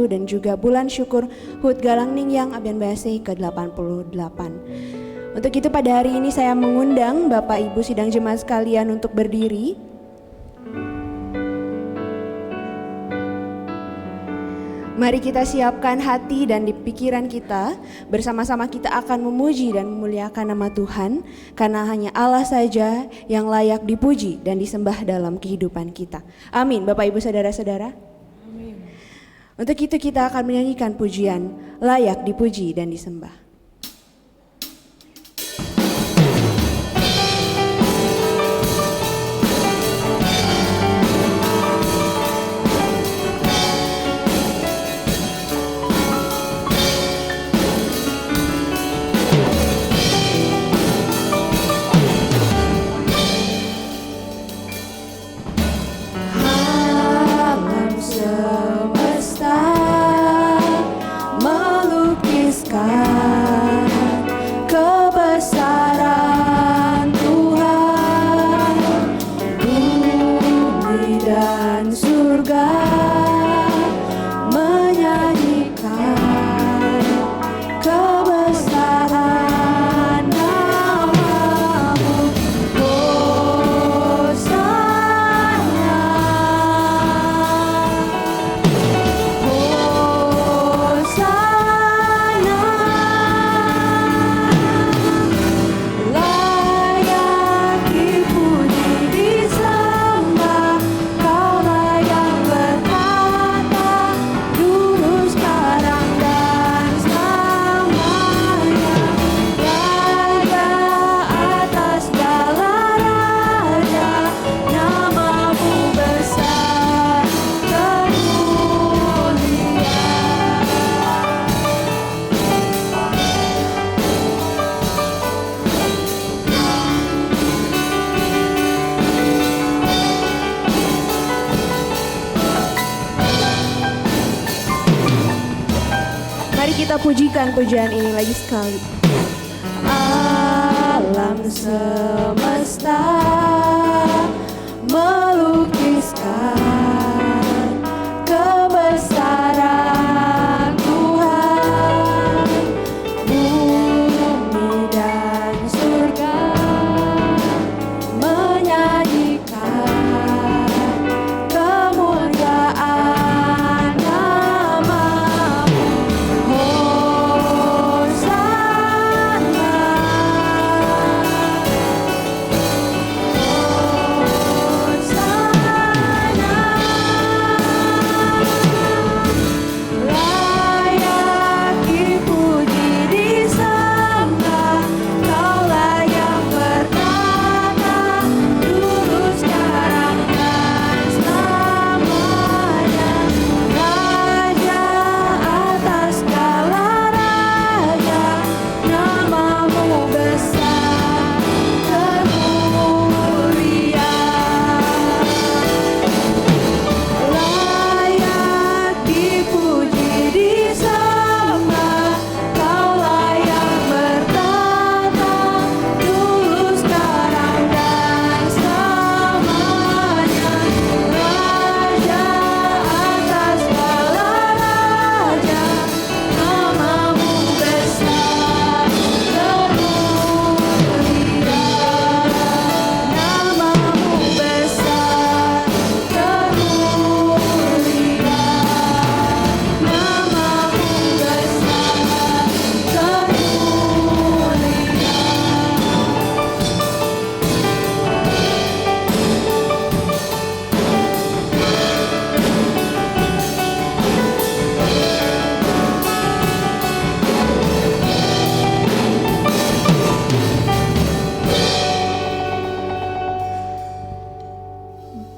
dan juga Bulan Syukur Hut Galang Ningyang Abian Base ke-88. Untuk itu pada hari ini saya mengundang Bapak Ibu sidang jemaat sekalian untuk berdiri. Mari kita siapkan hati dan di pikiran kita, bersama-sama kita akan memuji dan memuliakan nama Tuhan, karena hanya Allah saja yang layak dipuji dan disembah dalam kehidupan kita. Amin, Bapak Ibu Saudara-saudara. Amin. Untuk itu kita akan menyanyikan pujian layak dipuji dan disembah. Pujikan pujian ini lagi sekali. Alam semesta melukiskan kebesaran Tuhan, bumi dan surga menyanyikan kemuliaan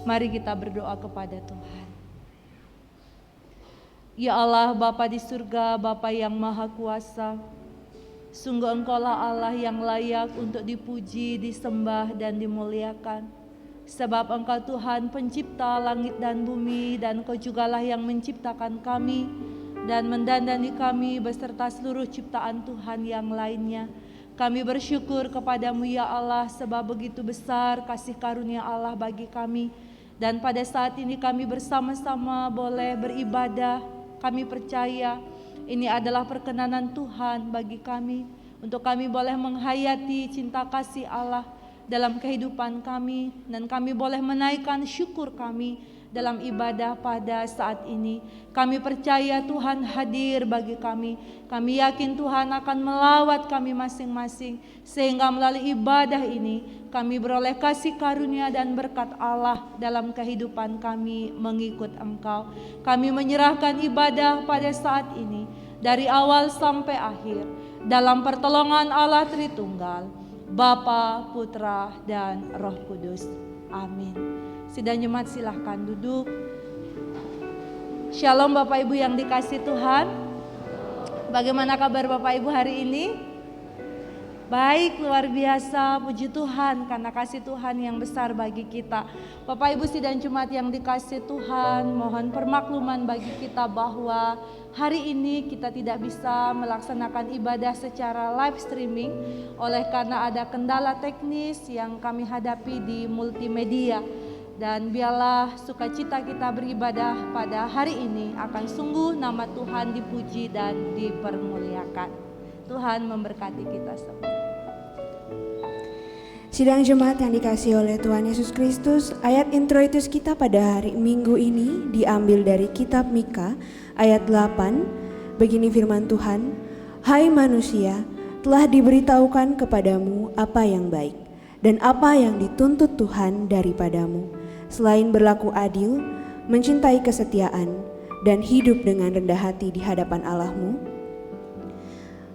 Mari kita berdoa kepada Tuhan. Ya Allah, Bapa di surga, Bapa yang Maha Kuasa, sungguh Engkaulah Allah yang layak untuk dipuji, disembah, dan dimuliakan. Sebab Engkau Tuhan pencipta langit dan bumi, dan Engkau jugalah yang menciptakan kami dan mendandani kami beserta seluruh ciptaan Tuhan yang lainnya. Kami bersyukur kepadamu ya Allah, sebab begitu besar kasih karunia Allah bagi kami. Dan pada saat ini kami bersama-sama boleh beribadah Kami percaya ini adalah perkenanan Tuhan bagi kami, untuk kami boleh menghayati cinta kasih Allah dalam kehidupan kami, dan kami boleh menaikkan syukur kami dalam ibadah pada saat ini. Kami percaya Tuhan hadir bagi kami. Kami yakin Tuhan akan melawat kami masing-masing, sehingga melalui ibadah ini kami beroleh kasih karunia dan berkat Allah dalam kehidupan kami mengikut Engkau. Kami menyerahkan ibadah pada saat ini dari awal sampai akhir dalam pertolongan Allah Tritunggal, Bapa, Putra, dan Roh Kudus. Amin. Sidang jemaat silahkan duduk. Shalom Bapak Ibu yang dikasihi Tuhan. Bagaimana kabar Bapak Ibu hari ini? Baik, luar biasa, puji Tuhan karena kasih Tuhan yang besar bagi kita. Bapak Ibu sidang jemaat yang dikasihi Tuhan, mohon permakluman bagi kita bahwa hari ini kita tidak bisa melaksanakan ibadah secara live streaming oleh karena ada kendala teknis yang kami hadapi di multimedia. Dan biarlah sukacita kita beribadah pada hari ini akan sungguh nama Tuhan dipuji dan dipermuliakan. Tuhan memberkati kita semua. Sidang jemaat yang dikasihi oleh Tuhan Yesus Kristus, ayat introitus kita pada hari Minggu ini diambil dari kitab Mika ayat 8. Begini firman Tuhan, "Hai manusia, telah diberitahukan kepadamu apa yang baik dan apa yang dituntut Tuhan daripadamu, selain berlaku adil, mencintai kesetiaan, dan hidup dengan rendah hati di hadapan Allahmu."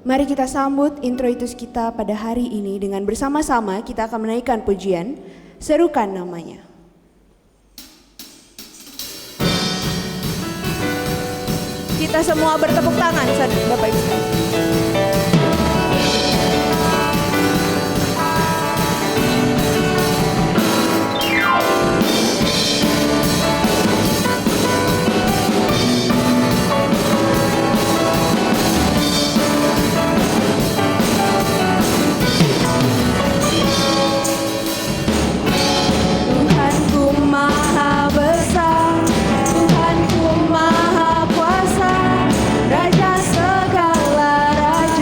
Mari kita sambut introitus kita pada hari ini dengan bersama-sama kita akan menaikkan pujian, serukan namanya. Kita semua bertepuk tangan, Bapak Ibu. Raja segala raja.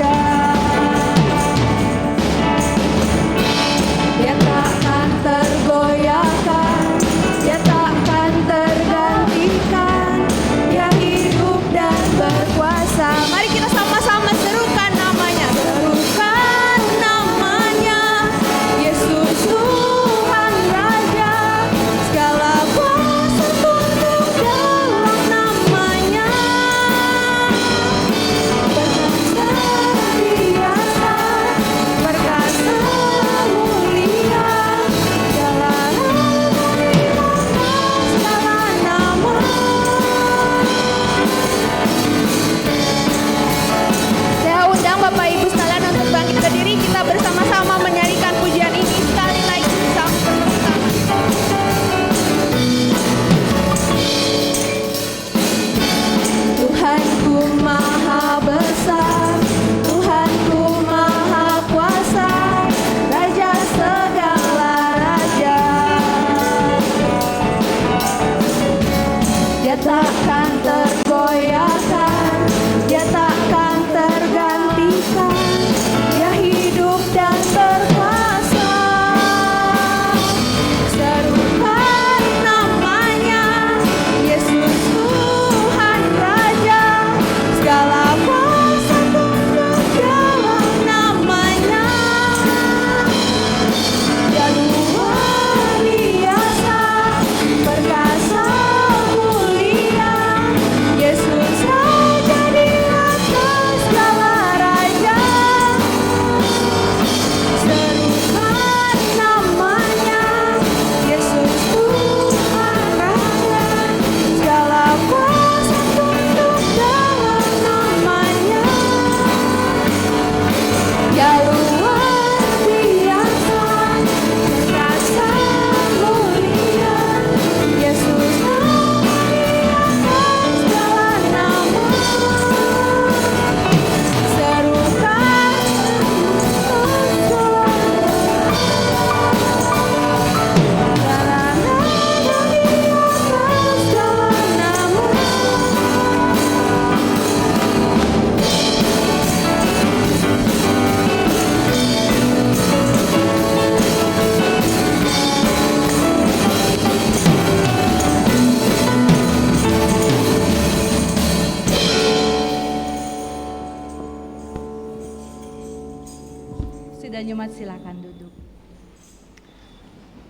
Dan jemaat silakan duduk.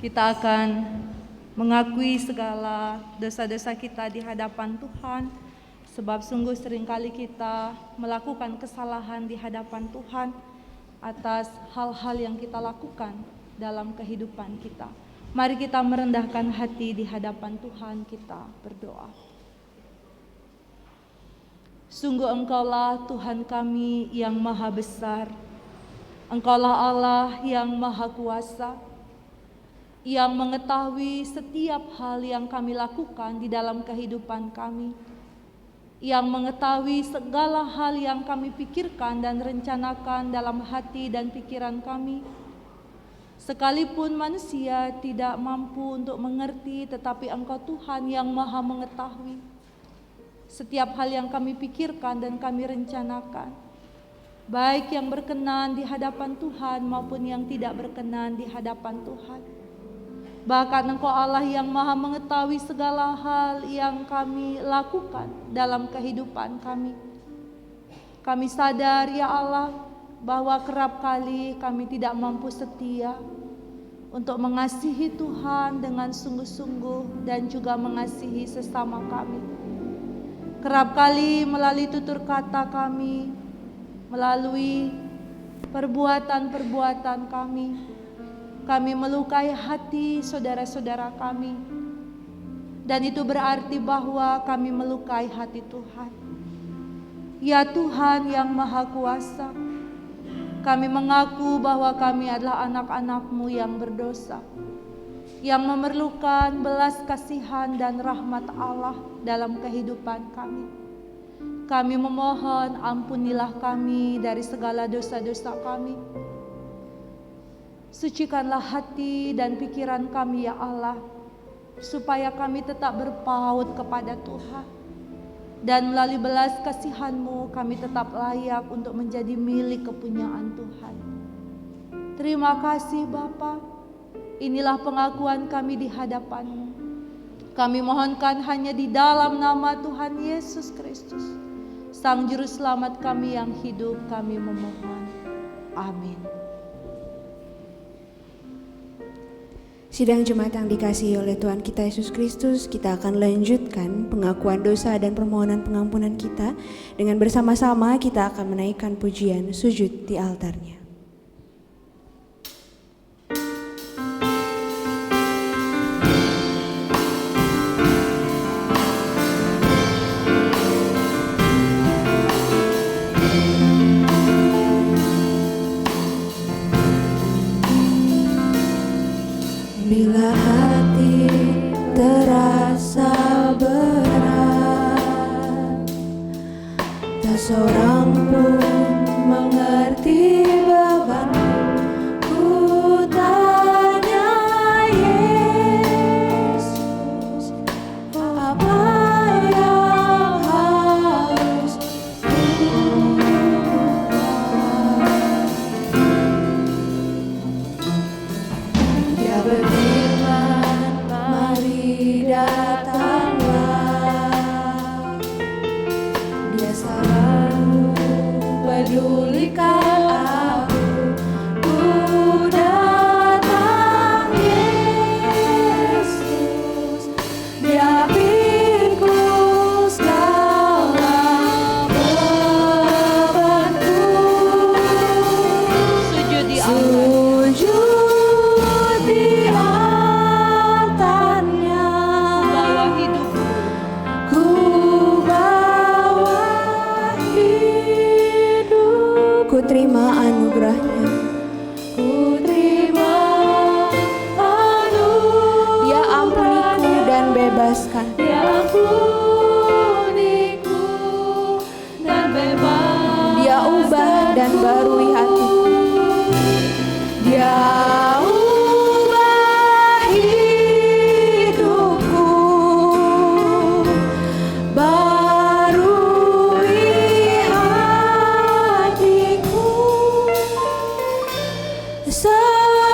Kita akan mengakui segala dosa-dosa kita di hadapan Tuhan, sebab sungguh seringkali kita melakukan kesalahan di hadapan Tuhan atas hal-hal yang kita lakukan dalam kehidupan kita. Mari kita merendahkan hati di hadapan Tuhan, kita berdoa. Sungguh Engkaulah Tuhan kami yang maha besar. Engkaulah Allah yang maha kuasa, yang mengetahui setiap hal yang kami lakukan di dalam kehidupan kami, yang mengetahui segala hal yang kami pikirkan dan rencanakan dalam hati dan pikiran kami. Sekalipun manusia tidak mampu untuk mengerti, tetapi Engkau Tuhan yang maha mengetahui setiap hal yang kami pikirkan dan kami rencanakan, baik yang berkenan di hadapan Tuhan maupun yang tidak berkenan di hadapan Tuhan. Bahkan Engkau Allah yang maha mengetahui segala hal yang kami lakukan dalam kehidupan kami. Kami sadar ya Allah bahwa kerap kali kami tidak mampu setia untuk mengasihi Tuhan dengan sungguh-sungguh dan juga mengasihi sesama kami. Kerap kali melalui tutur kata kami, melalui perbuatan-perbuatan kami melukai hati saudara-saudara kami. Dan itu berarti bahwa kami melukai hati Tuhan. Ya Tuhan yang maha kuasa, kami mengaku bahwa kami adalah anak-anak-Mu yang berdosa, yang memerlukan belas kasihan dan rahmat Allah dalam kehidupan kami. Kami memohon ampunilah kami dari segala dosa-dosa kami. Sucikanlah hati dan pikiran kami ya Allah, supaya kami tetap berpaut kepada Tuhan. Dan melalui belas kasihan-Mu kami tetap layak untuk menjadi milik kepunyaan Tuhan. Terima kasih Bapa. Inilah pengakuan kami di hadapan-Mu. Kami mohonkan hanya di dalam nama Tuhan Yesus Kristus, Sang Juru Selamat kami yang hidup, kami memohon. Amin. Sidang jemaat yang dikasihi oleh Tuhan kita Yesus Kristus, kita akan lanjutkan pengakuan dosa dan permohonan pengampunan kita. Dengan bersama-sama kita akan menaikkan pujian sujud di altarnya. Bila hati terasa berat, tak seorang pun mengerti bebanku. Ku tanya Yesus, apa yang harus ku buat? Dia berfirman, mari datanglah. Dia selalu pedulikan aku. Ku datang Yesus, Dia pikul segala bebanku. Sujud di altar. Sujud di altarnya, Bawa hidupku. ku bawa hidup. Ku terima anugerahnya, ku terima anugerah. Dia ampuniku dan bebaskan. Dia ampuniku dan bebaskan. Dia ubah dan barui hatiku. Dia ubah hidupku, barui hatiku.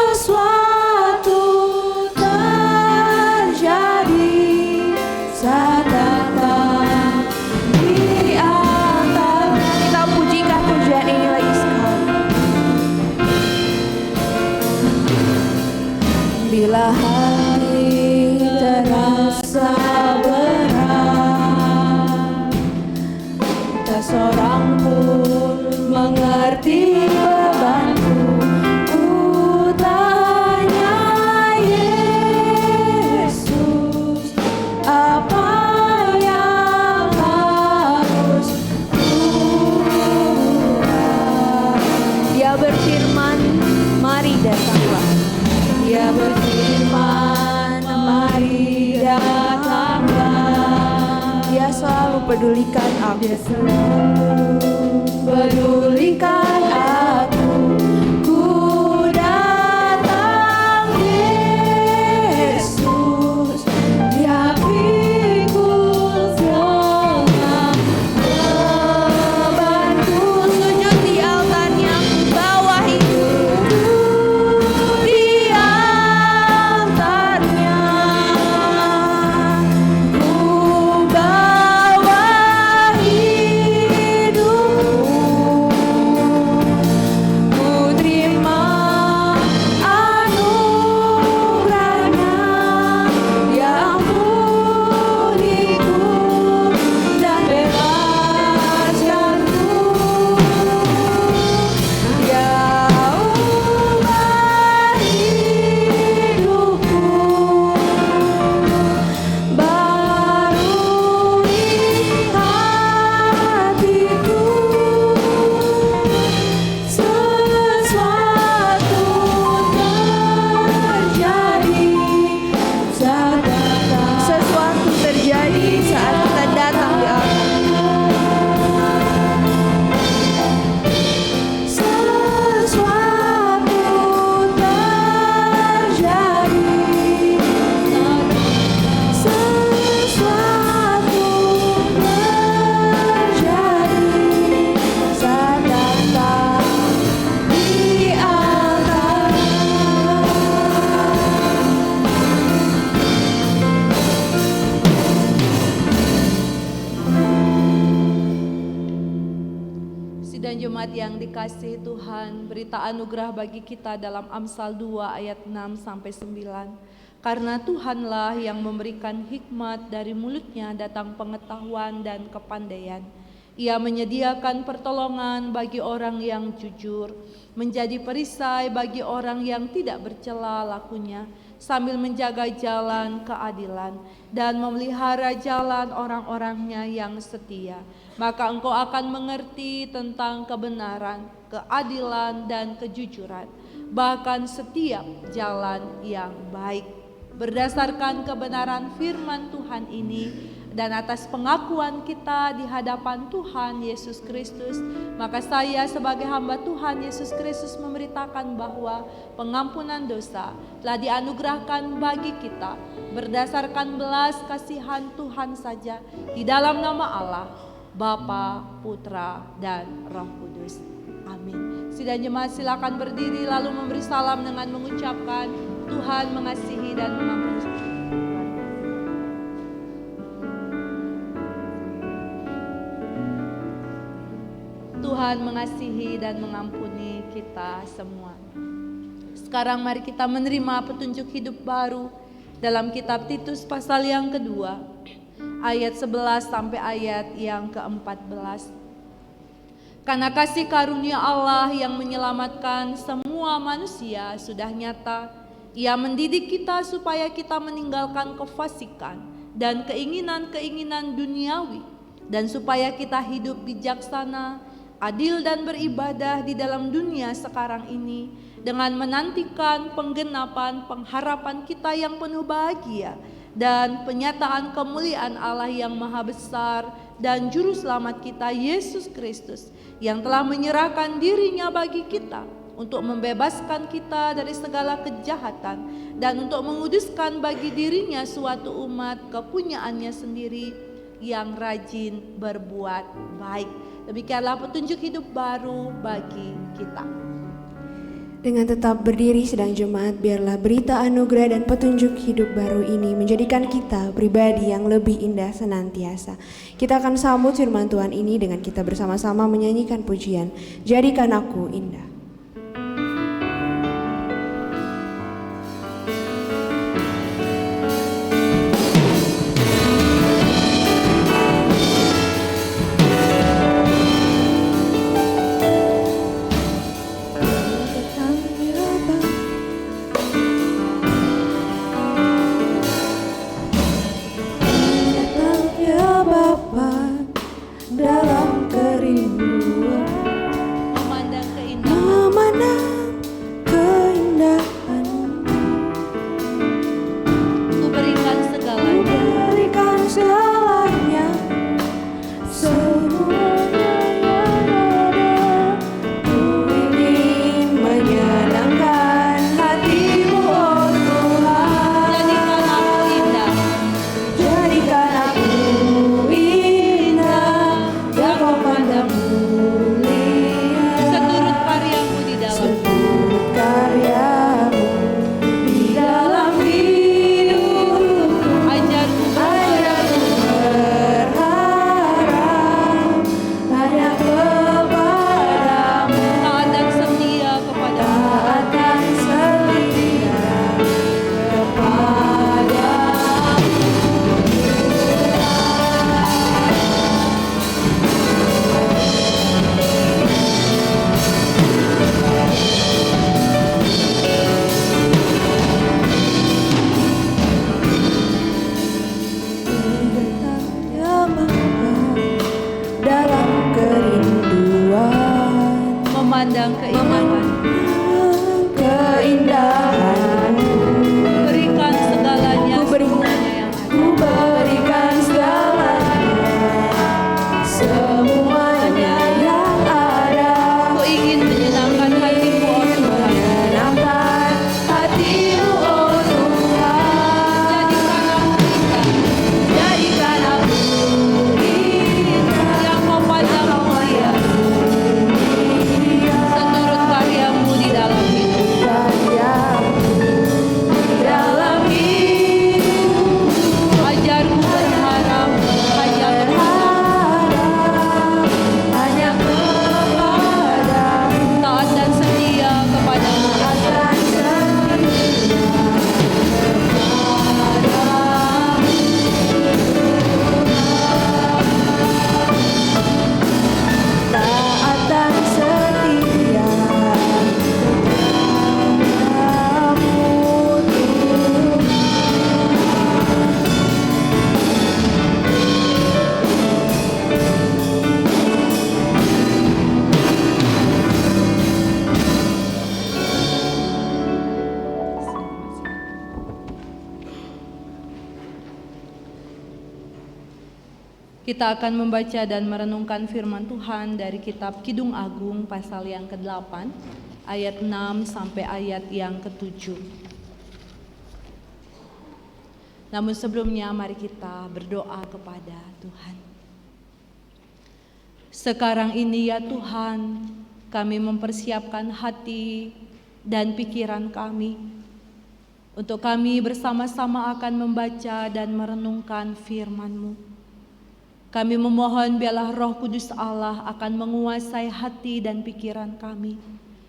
Sesuatu terjadi saat datang di altar. Kita pujikan pujian ini lagi sekali. seorang pun mengerti bebanku. Ku tanya Yesus, apa yang harus ku buat? Dia berfirman, mari datanglah. Dia berfirman, mari datanglah. Dia selalu pedulikan aku. Dia selalu pedulikan aku. Ku datang Yesus, Dia pikul semua bebanku. Sujud di altarnya, ku bawa hidupku di altarnya. Ku bawa hidupku, ku terima anugerahnya yang pulihku dan bebaskanku. Dia ubah hidupku, barui hatiku. Sesuatu terjadi saat kita datang di altar. Sesuatu terjadi. Sesuatu terjadi saat datang di altar. Sidang jemaat yang dikasihi Tuhan, berita anugerah bagi kita dalam Amsal 2 ayat 6 sampai 9. Karena Tuhanlah yang memberikan hikmat, dari mulutnya datang pengetahuan dan kepandaian. Ia menyediakan pertolongan bagi orang yang jujur, menjadi perisai bagi orang yang tidak bercela lakunya, sambil menjaga jalan keadilan dan memelihara jalan orang-orangnya yang setia. Maka engkau akan mengerti tentang kebenaran, keadilan, dan kejujuran, bahkan setiap jalan yang baik. Berdasarkan kebenaran firman Tuhan ini dan atas pengakuan kita di hadapan Tuhan Yesus Kristus, maka saya sebagai hamba Tuhan Yesus Kristus memberitakan bahwa pengampunan dosa telah dianugerahkan bagi kita berdasarkan belas kasihan Tuhan saja, di dalam nama Allah, Bapa, Putra, dan Roh Kudus. Amin. Sidang jemaat silakan berdiri lalu memberi salam dengan mengucapkan Tuhan mengasihi dan mengampuni. Tuhan mengasihi dan mengampuni kita semua. Sekarang mari kita menerima petunjuk hidup baru dalam kitab Titus pasal yang kedua, ayat 11 sampai ayat yang ke-14. Karena kasih karunia Allah yang menyelamatkan semua manusia sudah nyata, Ia mendidik kita supaya kita meninggalkan kefasikan dan keinginan-keinginan duniawi, dan supaya kita hidup bijaksana, adil dan beribadah di dalam dunia sekarang ini, dengan menantikan penggenapan pengharapan kita yang penuh bahagia dan penyataan kemuliaan Allah yang maha besar dan juru selamat kita Yesus Kristus, yang telah menyerahkan dirinya bagi kita untuk membebaskan kita dari segala kejahatan dan untuk menguduskan bagi dirinya suatu umat kepunyaannya sendiri yang rajin berbuat baik. Demikianlah petunjuk hidup baru bagi kita. Dengan tetap berdiri sedang jemaat, biarlah berita anugerah dan petunjuk hidup baru ini menjadikan kita pribadi yang lebih indah senantiasa. Kita akan sambut firman Tuhan ini dengan kita bersama-sama menyanyikan pujian, Jadikan Aku Indah. Kita akan membaca dan merenungkan firman Tuhan dari kitab Kidung Agung pasal yang ke-8 ayat 6 sampai ayat yang ke-7. Namun sebelumnya mari kita berdoa kepada Tuhan. Sekarang ini ya Tuhan, kami mempersiapkan hati dan pikiran kami untuk kami bersama-sama akan membaca dan merenungkan firman-Mu. Kami memohon biarlah Roh Kudus Allah akan menguasai hati dan pikiran kami,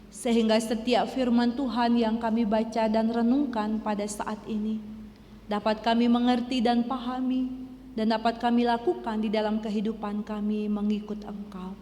sehingga setiap firman Tuhan yang kami baca dan renungkan pada saat ini dapat kami mengerti dan pahami, dan dapat kami lakukan di dalam kehidupan kami mengikut Engkau.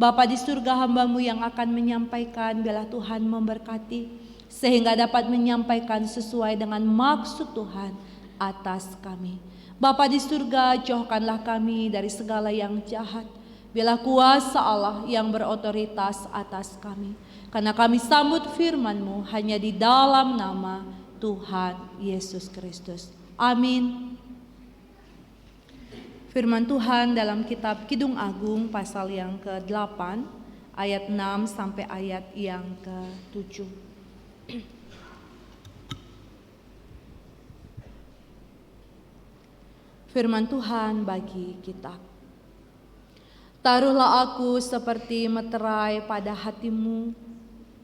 Bapa di surga, hamba-Mu yang akan menyampaikan, biarlah Tuhan memberkati, sehingga dapat menyampaikan sesuai dengan maksud Tuhan atas kami. Bapa di surga, jauhkanlah kami dari segala yang jahat. Biarlah kuasa Allah yang berotoritas atas kami. Karena kami sambut firman-Mu hanya di dalam nama Tuhan Yesus Kristus. Amin. Firman Tuhan dalam kitab Kidung Agung pasal yang ke-8 ayat 6 sampai ayat yang ke-7. Firman Tuhan bagi kita. Taruhlah aku seperti meterai pada hatimu,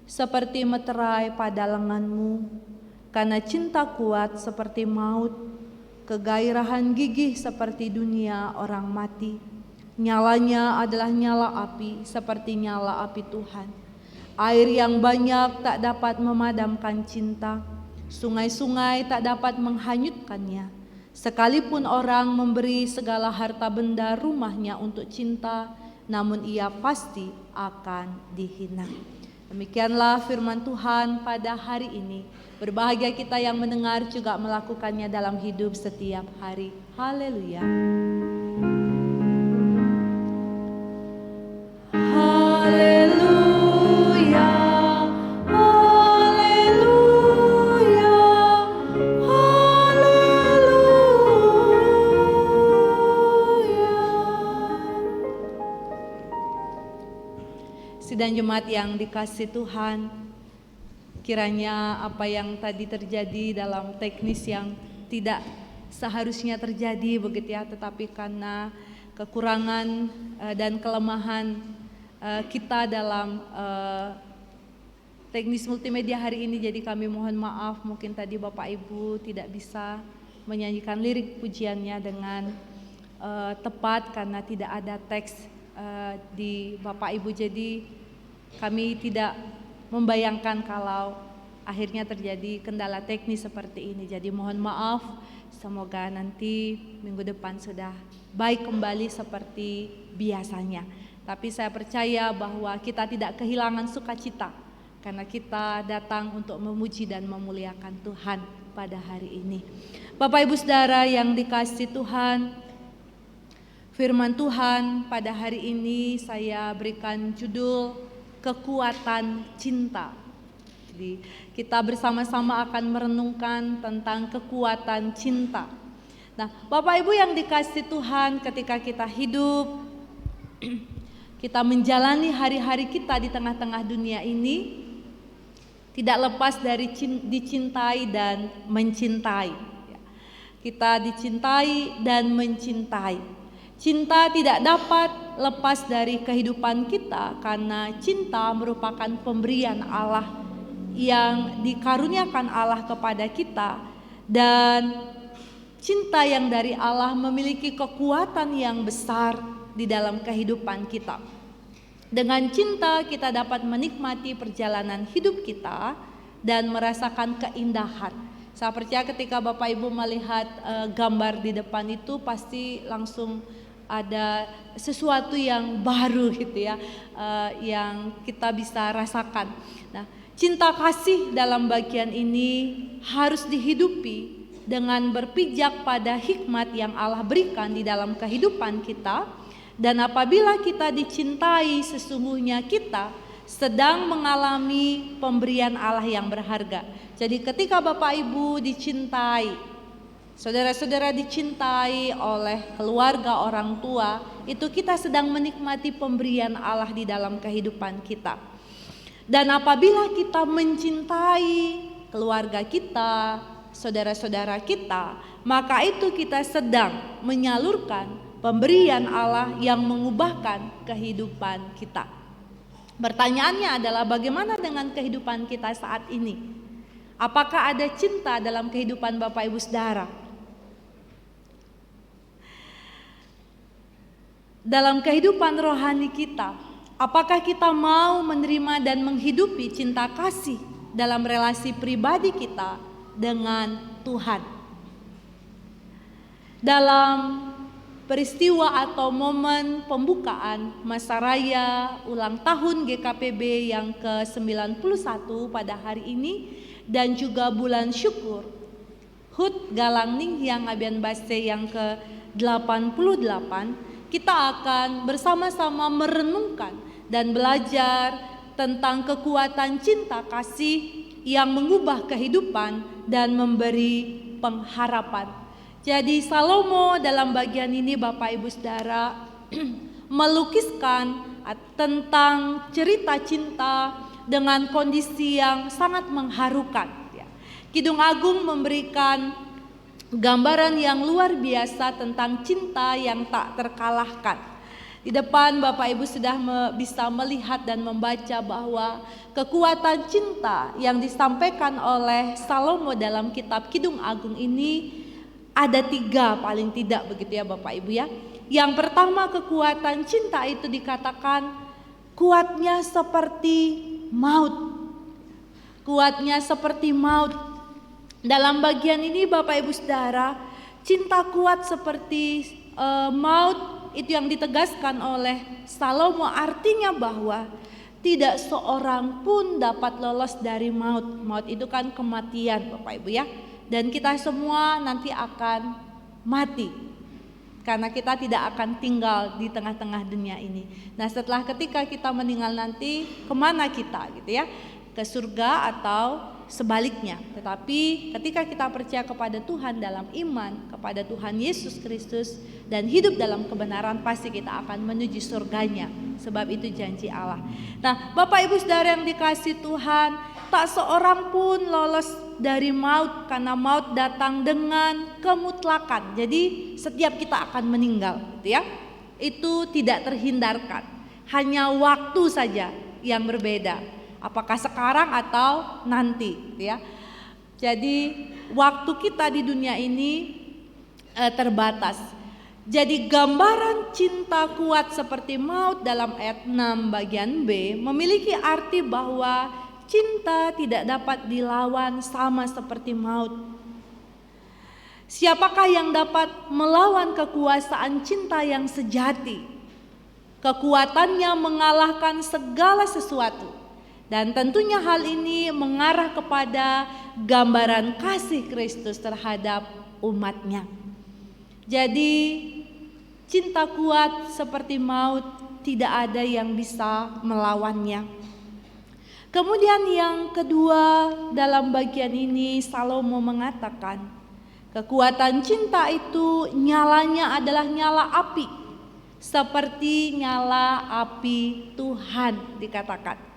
seperti meterai pada lenganmu, karena cinta kuat seperti maut, kegairahan gigih seperti dunia orang mati. Nyalanya adalah nyala api, seperti nyala api Tuhan. Air yang banyak tak dapat memadamkan cinta, sungai-sungai tak dapat menghanyutkannya. Sekalipun orang memberi segala harta benda rumahnya untuk cinta, namun ia pasti akan dihina. Demikianlah firman Tuhan pada hari ini. Berbahagia kita yang mendengar juga melakukannya dalam hidup setiap hari. Haleluya. Haleluya. Haleluya. Haleluya. Sidang jemaat yang dikasihi Tuhan, kiranya apa yang tadi terjadi dalam teknis yang tidak seharusnya terjadi begitu ya, tetapi karena kekurangan dan kelemahan kita dalam teknis multimedia hari ini, jadi kami mohon maaf, mungkin tadi Bapak Ibu tidak bisa menyanyikan lirik pujiannya dengan tepat karena tidak ada teks di Bapak Ibu, jadi kami tidak membayangkan kalau akhirnya terjadi kendala teknis seperti ini. Jadi mohon maaf, semoga nanti minggu depan sudah baik kembali seperti biasanya. Tapi saya percaya bahwa kita tidak kehilangan sukacita karena kita datang untuk memuji dan memuliakan Tuhan pada hari ini. Bapak Ibu Saudara yang dikasihi Tuhan, firman Tuhan pada hari ini saya berikan judul kekuatan cinta. Jadi kita bersama-sama akan merenungkan tentang kekuatan cinta. Nah, Bapak Ibu yang dikasihi Tuhan, ketika kita hidup, kita menjalani hari-hari kita di tengah-tengah dunia ini, tidak lepas dari dicintai dan mencintai. Kita dicintai dan mencintai. Cinta tidak dapat lepas dari kehidupan kita karena cinta merupakan pemberian Allah yang dikaruniakan Allah kepada kita, dan cinta yang dari Allah memiliki kekuatan yang besar di dalam kehidupan kita. Dengan cinta kita dapat menikmati perjalanan hidup kita dan merasakan keindahan. Saya percaya ketika Bapak Ibu melihat gambar di depan itu pasti langsung ada sesuatu yang baru gitu ya, yang kita bisa rasakan. Nah, cinta kasih dalam bagian ini harus dihidupi dengan berpijak pada hikmat yang Allah berikan di dalam kehidupan kita. Dan apabila kita dicintai, sesungguhnya kita sedang mengalami pemberian Allah yang berharga. Jadi ketika Bapak Ibu dicintai, Saudara-saudara dicintai oleh keluarga orang tua, itu kita sedang menikmati pemberian Allah di dalam kehidupan kita. Dan apabila kita mencintai keluarga kita, saudara-saudara kita, maka itu kita sedang menyalurkan pemberian Allah yang mengubahkan kehidupan kita. Pertanyaannya adalah bagaimana dengan kehidupan kita saat ini? Apakah ada cinta dalam kehidupan Bapak Ibu Saudara? Dalam kehidupan rohani kita, apakah kita mau menerima dan menghidupi cinta kasih dalam relasi pribadi kita dengan Tuhan? Dalam peristiwa atau momen pembukaan masa raya ulang tahun GKPB yang ke-91 pada hari ini, dan juga bulan syukur HUT Galang Ninghyang Abian Base yang ke-88, kita akan bersama-sama merenungkan dan belajar tentang kekuatan cinta kasih yang mengubah kehidupan dan memberi pengharapan. Jadi Salomo dalam bagian ini Bapak Ibu Saudara melukiskan tentang cerita cinta dengan kondisi yang sangat mengharukan. Kidung Agung memberikan gambaran yang luar biasa tentang cinta yang tak terkalahkan. Di depan Bapak Ibu sudah bisa melihat dan membaca bahwa kekuatan cinta yang disampaikan oleh Salomo dalam kitab Kidung Agung ini ada 3 paling tidak, begitu ya Bapak Ibu ya. Yang pertama, kekuatan cinta itu dikatakan kuatnya seperti maut. Kuatnya seperti maut. Dalam bagian ini Bapak Ibu Saudara, cinta kuat seperti maut itu yang ditegaskan oleh Salomo, artinya bahwa tidak seorang pun dapat lolos dari maut. Maut itu kan kematian Bapak Ibu ya. Dan kita semua nanti akan mati, karena kita tidak akan tinggal di tengah-tengah dunia ini. Nah, setelah ketika kita meninggal nanti kemana kita gitu ya? Ke surga atau sebaliknya. Tetapi ketika kita percaya kepada Tuhan dalam iman kepada Tuhan Yesus Kristus dan hidup dalam kebenaran, pasti kita akan menuju surganya, sebab itu janji Allah. Nah, Bapak Ibu Saudara yang dikasihi Tuhan, tak seorang pun lolos dari maut, karena maut datang dengan kemutlakan. Jadi setiap kita akan meninggal gitu ya. Itu tidak terhindarkan. Hanya waktu saja yang berbeda. Apakah sekarang atau nanti gitu ya. Jadi waktu kita di dunia ini terbatas. Jadi gambaran cinta kuat seperti maut dalam ayat 6 bagian B memiliki arti bahwa cinta tidak dapat dilawan, sama seperti maut. Siapakah yang dapat melawan kekuasaan cinta yang sejati? Kekuatannya mengalahkan segala sesuatu. Dan tentunya hal ini mengarah kepada gambaran kasih Kristus terhadap umatnya. Jadi cinta kuat seperti maut, tidak ada yang bisa melawannya. Kemudian yang kedua, dalam bagian ini Salomo mengatakan kekuatan cinta itu nyalanya adalah nyala api, seperti nyala api Tuhan dikatakan.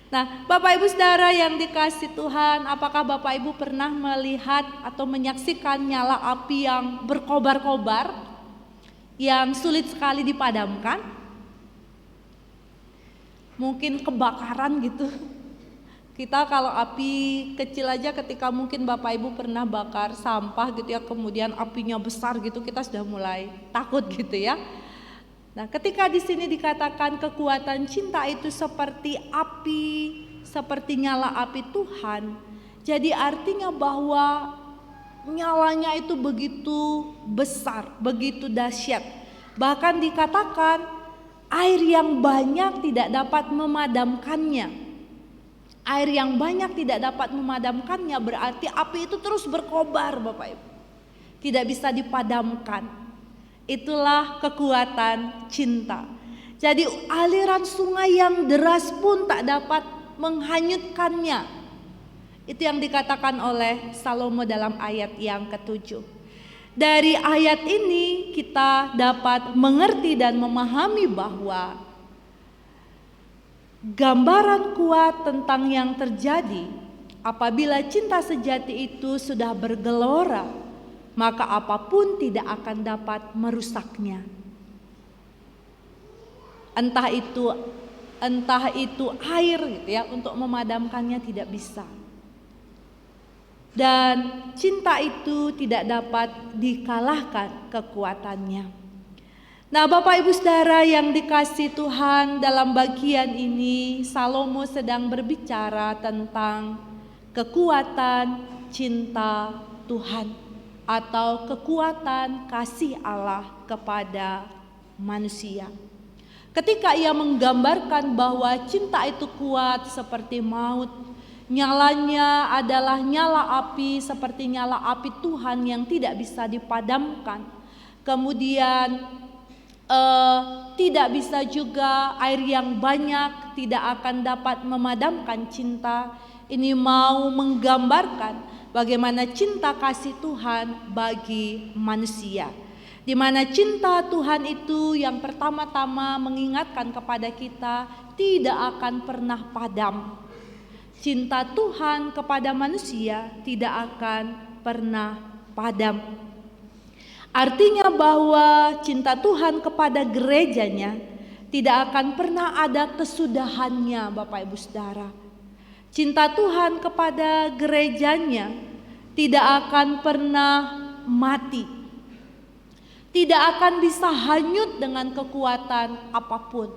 Nah, Bapak Ibu Saudara yang dikasihi Tuhan, apakah Bapak Ibu pernah melihat atau menyaksikan nyala api yang berkobar-kobar, yang sulit sekali dipadamkan? Mungkin kebakaran gitu. Kita kalau api kecil aja, ketika mungkin Bapak Ibu pernah bakar sampah gitu ya, kemudian apinya besar gitu, kita sudah mulai takut gitu ya. Nah, ketika di sini dikatakan kekuatan cinta itu seperti api, seperti nyala api Tuhan, jadi artinya bahwa nyalanya itu begitu besar, begitu dahsyat. Bahkan dikatakan air yang banyak tidak dapat memadamkannya. Air yang banyak tidak dapat memadamkannya, berarti api itu terus berkobar Bapak Ibu. Tidak bisa dipadamkan. Itulah kekuatan cinta. Jadi aliran sungai yang deras pun tak dapat menghanyutkannya. Itu yang dikatakan oleh Salomo dalam ayat yang ke-7. Dari ayat ini kita dapat mengerti dan memahami bahwa gambaran kuat tentang yang terjadi apabila cinta sejati itu sudah bergelora, maka apapun tidak akan dapat merusaknya. Entah itu air gitu ya, untuk memadamkannya tidak bisa. Dan cinta itu tidak dapat dikalahkan kekuatannya. Nah, Bapak Ibu Saudara yang dikasihi Tuhan, dalam bagian ini Salomo sedang berbicara tentang kekuatan cinta Tuhan atau kekuatan kasih Allah kepada manusia. Ketika ia menggambarkan bahwa cinta itu kuat seperti maut, nyalanya adalah nyala api seperti nyala api Tuhan yang tidak bisa dipadamkan. Kemudian tidak bisa juga air yang banyak tidak akan dapat memadamkan cinta. Ini mau menggambarkan bagaimana cinta kasih Tuhan bagi manusia, di mana cinta Tuhan itu yang pertama-tama mengingatkan kepada kita tidak akan pernah padam. Cinta Tuhan kepada manusia tidak akan pernah padam. Artinya bahwa cinta Tuhan kepada gerejanya tidak akan pernah ada kesudahannya, Bapak Ibu Saudara. Cinta Tuhan kepada gerejanya tidak akan pernah mati, tidak akan bisa hanyut dengan kekuatan apapun.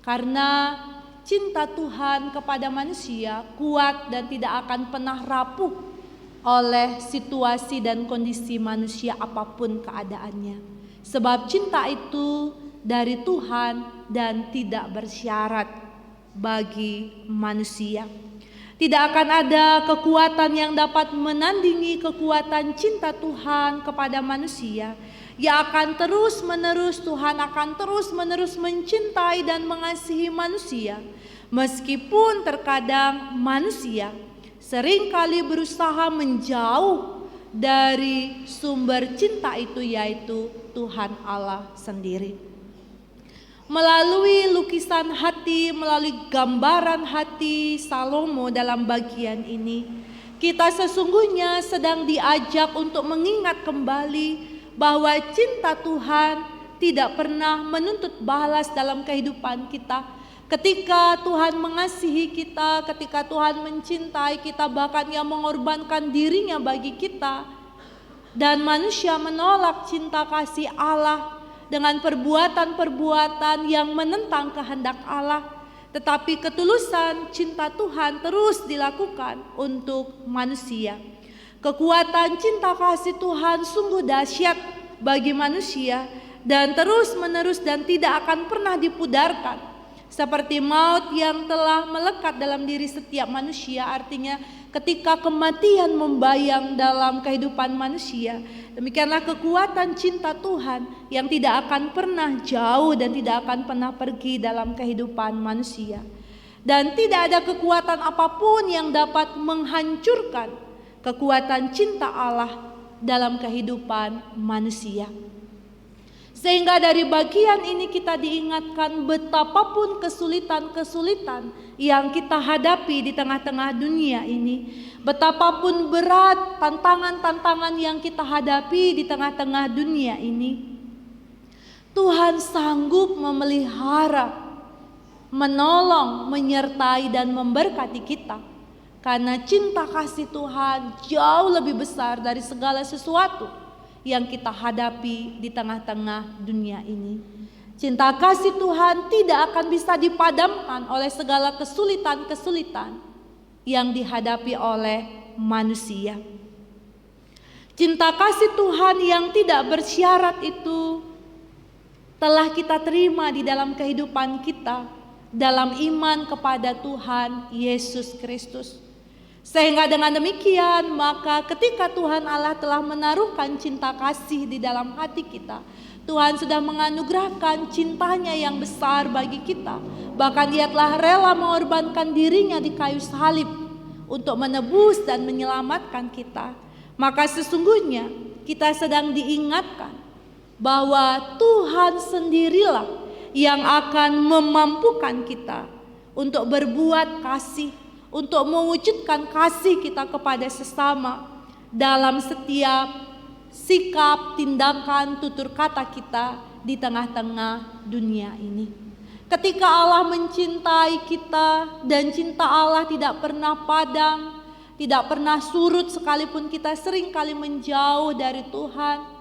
Karena cinta Tuhan kepada manusia kuat dan tidak akan pernah rapuh oleh situasi dan kondisi manusia apapun keadaannya. Sebab cinta itu dari Tuhan dan tidak bersyarat bagi manusia. Tidak akan ada kekuatan yang dapat menandingi kekuatan cinta Tuhan kepada manusia. Ya akan terus menerus, Tuhan akan terus menerus mencintai dan mengasihi manusia. Meskipun terkadang manusia seringkali berusaha menjauh dari sumber cinta itu, yaitu Tuhan Allah sendiri. Melalui lukisan hati, melalui gambaran hati Salomo dalam bagian ini, kita sesungguhnya sedang diajak untuk mengingat kembali bahwa cinta Tuhan tidak pernah menuntut balas dalam kehidupan kita. Ketika Tuhan mengasihi kita, ketika Tuhan mencintai kita, bahkan Ia mengorbankan dirinya bagi kita, dan manusia menolak cinta kasih Allah dengan perbuatan-perbuatan yang menentang kehendak Allah, tetapi ketulusan cinta Tuhan terus dilakukan untuk manusia. Kekuatan cinta kasih Tuhan sungguh dahsyat bagi manusia dan terus menerus dan tidak akan pernah dipudarkan. Seperti maut yang telah melekat dalam diri setiap manusia, artinya ketika kematian membayang dalam kehidupan manusia, demikianlah kekuatan cinta Tuhan yang tidak akan pernah jauh dan tidak akan pernah pergi dalam kehidupan manusia. Dan tidak ada kekuatan apapun yang dapat menghancurkan kekuatan cinta Allah dalam kehidupan manusia. Sehingga dari bagian ini kita diingatkan betapapun kesulitan-kesulitan yang kita hadapi di tengah-tengah dunia ini, betapapun berat tantangan-tantangan yang kita hadapi di tengah-tengah dunia ini, Tuhan sanggup memelihara, menolong, menyertai dan memberkati kita. Karena cinta kasih Tuhan jauh lebih besar dari segala sesuatu yang kita hadapi di tengah-tengah dunia ini. Cinta kasih Tuhan tidak akan bisa dipadamkan oleh segala kesulitan-kesulitan yang dihadapi oleh manusia. Cinta kasih Tuhan yang tidak bersyarat itu telah kita terima di dalam kehidupan kita dalam iman kepada Tuhan Yesus Kristus. Sehingga dengan demikian, maka ketika Tuhan Allah telah menaruhkan cinta kasih di dalam hati kita, Tuhan sudah menganugerahkan cintanya yang besar bagi kita. Bahkan Ia telah rela mengorbankan dirinya di kayu salib untuk menebus dan menyelamatkan kita. Maka sesungguhnya kita sedang diingatkan bahwa Tuhan sendirilah yang akan memampukan kita untuk berbuat kasih, untuk mewujudkan kasih kita kepada sesama dalam setiap sikap, tindakan, tutur kata kita di tengah-tengah dunia ini. Ketika Allah mencintai kita dan cinta Allah tidak pernah padam, tidak pernah surut sekalipun kita sering kali menjauh dari Tuhan.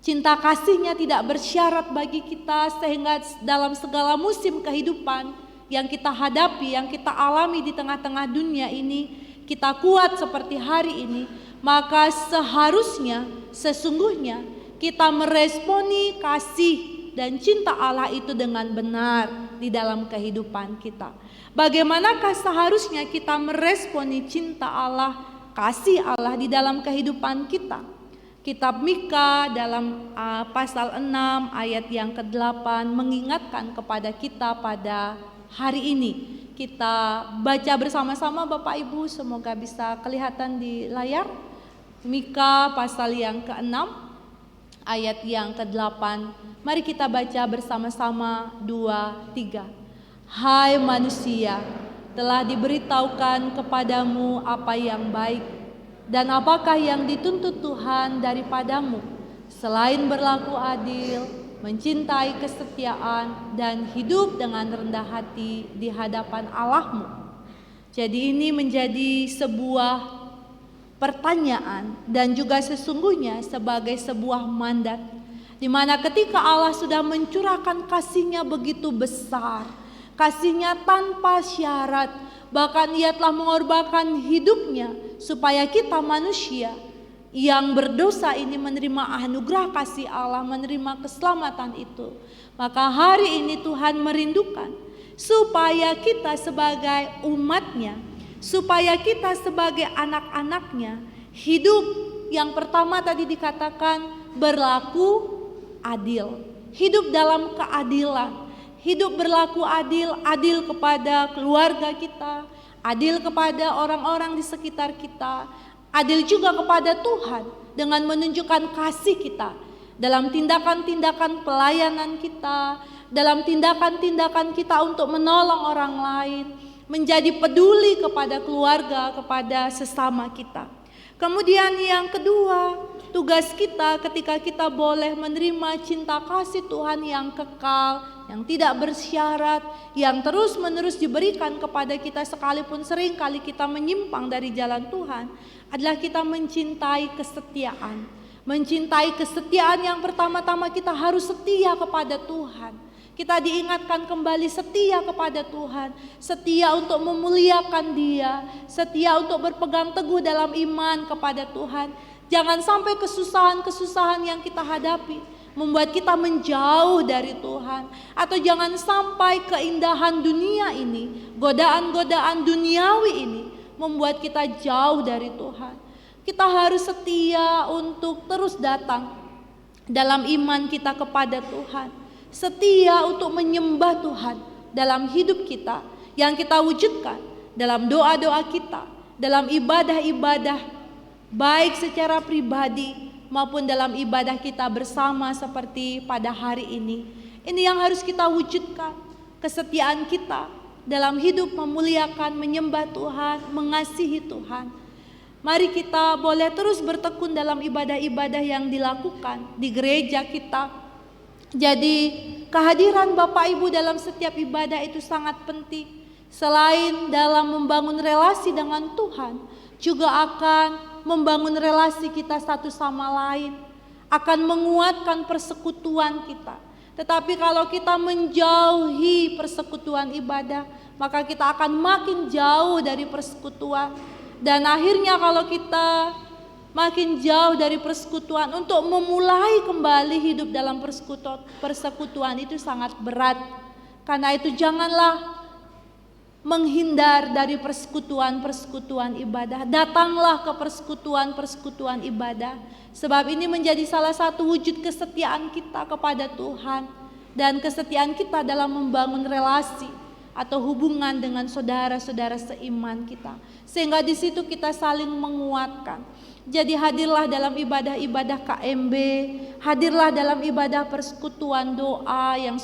Cinta kasihnya tidak bersyarat bagi kita sehingga dalam segala musim kehidupan yang kita hadapi, yang kita alami di tengah-tengah dunia ini, kita kuat seperti hari ini, maka seharusnya, sesungguhnya kita meresponi kasih dan cinta Allah itu dengan benar di dalam kehidupan kita. Bagaimanakah seharusnya kita meresponi cinta Allah, kasih Allah di dalam kehidupan kita? Kitab Mika dalam pasal 6 ayat yang ke-8 mengingatkan kepada kita pada hari ini. Kita baca bersama-sama Bapak Ibu, semoga bisa kelihatan di layar. Mika pasal yang ke-6 ayat yang ke-8. Mari kita baca bersama-sama 2, 3. Hai manusia, telah diberitahukan kepadamu apa yang baik. Dan apakah yang dituntut Tuhan daripadamu selain berlaku adil, mencintai kesetiaan, dan hidup dengan rendah hati di hadapan Allahmu? Jadi ini menjadi sebuah pertanyaan dan juga sesungguhnya sebagai sebuah mandat, di mana ketika Allah sudah mencurahkan kasih-Nya begitu besar, kasih-Nya tanpa syarat, bahkan Ia telah mengorbankan hidupnya supaya kita manusia yang berdosa ini menerima anugerah kasih Allah, menerima keselamatan itu. Maka hari ini Tuhan merindukan supaya kita sebagai umat-Nya, supaya kita sebagai anak-anak-Nya hidup yang pertama tadi dikatakan berlaku adil, hidup dalam keadilan. Hidup berlaku adil, adil kepada keluarga kita, adil kepada orang-orang di sekitar kita, adil juga kepada Tuhan dengan menunjukkan kasih kita dalam tindakan-tindakan pelayanan kita, dalam tindakan-tindakan kita untuk menolong orang lain, menjadi peduli kepada keluarga, kepada sesama kita. Kemudian yang kedua, tugas kita ketika kita boleh menerima cinta kasih Tuhan yang kekal, yang tidak bersyarat, yang terus-menerus diberikan kepada kita sekalipun sering kali kita menyimpang dari jalan Tuhan, adalah kita mencintai kesetiaan. Mencintai kesetiaan yang pertama-tama kita harus setia kepada Tuhan. Kita diingatkan kembali setia kepada Tuhan, setia untuk memuliakan Dia, setia untuk berpegang teguh dalam iman kepada Tuhan. Jangan sampai kesusahan-kesusahan yang kita hadapi membuat kita menjauh dari Tuhan, atau jangan sampai keindahan dunia ini, godaan-godaan duniawi ini membuat kita jauh dari Tuhan. Kita harus setia untuk terus datang dalam iman kita kepada Tuhan, setia untuk menyembah Tuhan dalam hidup kita yang kita wujudkan dalam doa-doa kita, dalam ibadah-ibadah baik secara pribadi maupun dalam ibadah kita bersama seperti pada hari ini. Ini yang harus kita wujudkan, kesetiaan kita dalam hidup memuliakan, menyembah Tuhan, mengasihi Tuhan. Mari kita boleh terus bertekun dalam ibadah-ibadah yang dilakukan di gereja kita. Jadi kehadiran Bapak Ibu dalam setiap ibadah itu sangat penting. Selain dalam membangun relasi dengan Tuhan, juga akan membangun relasi kita satu sama lain, akan menguatkan persekutuan kita. Tetapi kalau kita menjauhi persekutuan ibadah, maka kita akan makin jauh dari persekutuan. Dan akhirnya kalau kita makin jauh dari persekutuan, untuk memulai kembali hidup dalam persekutuan itu sangat berat. Karena itu janganlah menghindar dari persekutuan-persekutuan ibadah. Datanglah ke persekutuan-persekutuan ibadah. Sebab ini menjadi salah satu wujud kesetiaan kita kepada Tuhan, dan kesetiaan kita dalam membangun relasi atau hubungan dengan saudara-saudara seiman kita. Sehingga di situ kita saling menguatkan. Jadi hadirlah dalam ibadah-ibadah KMB, hadirlah dalam ibadah persekutuan doa yang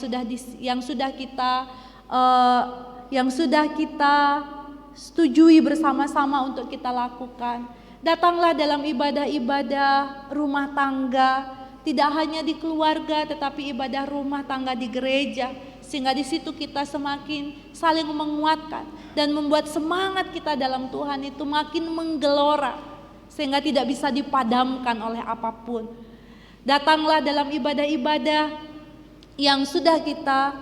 sudah kita setujui bersama-sama untuk kita lakukan. Datanglah dalam ibadah-ibadah rumah tangga, tidak hanya di keluarga tetapi ibadah rumah tangga di gereja, sehingga di situ kita semakin saling menguatkan dan membuat semangat kita dalam Tuhan itu makin menggelora, sehingga tidak bisa dipadamkan oleh apapun. Datanglah dalam ibadah-ibadah yang sudah kita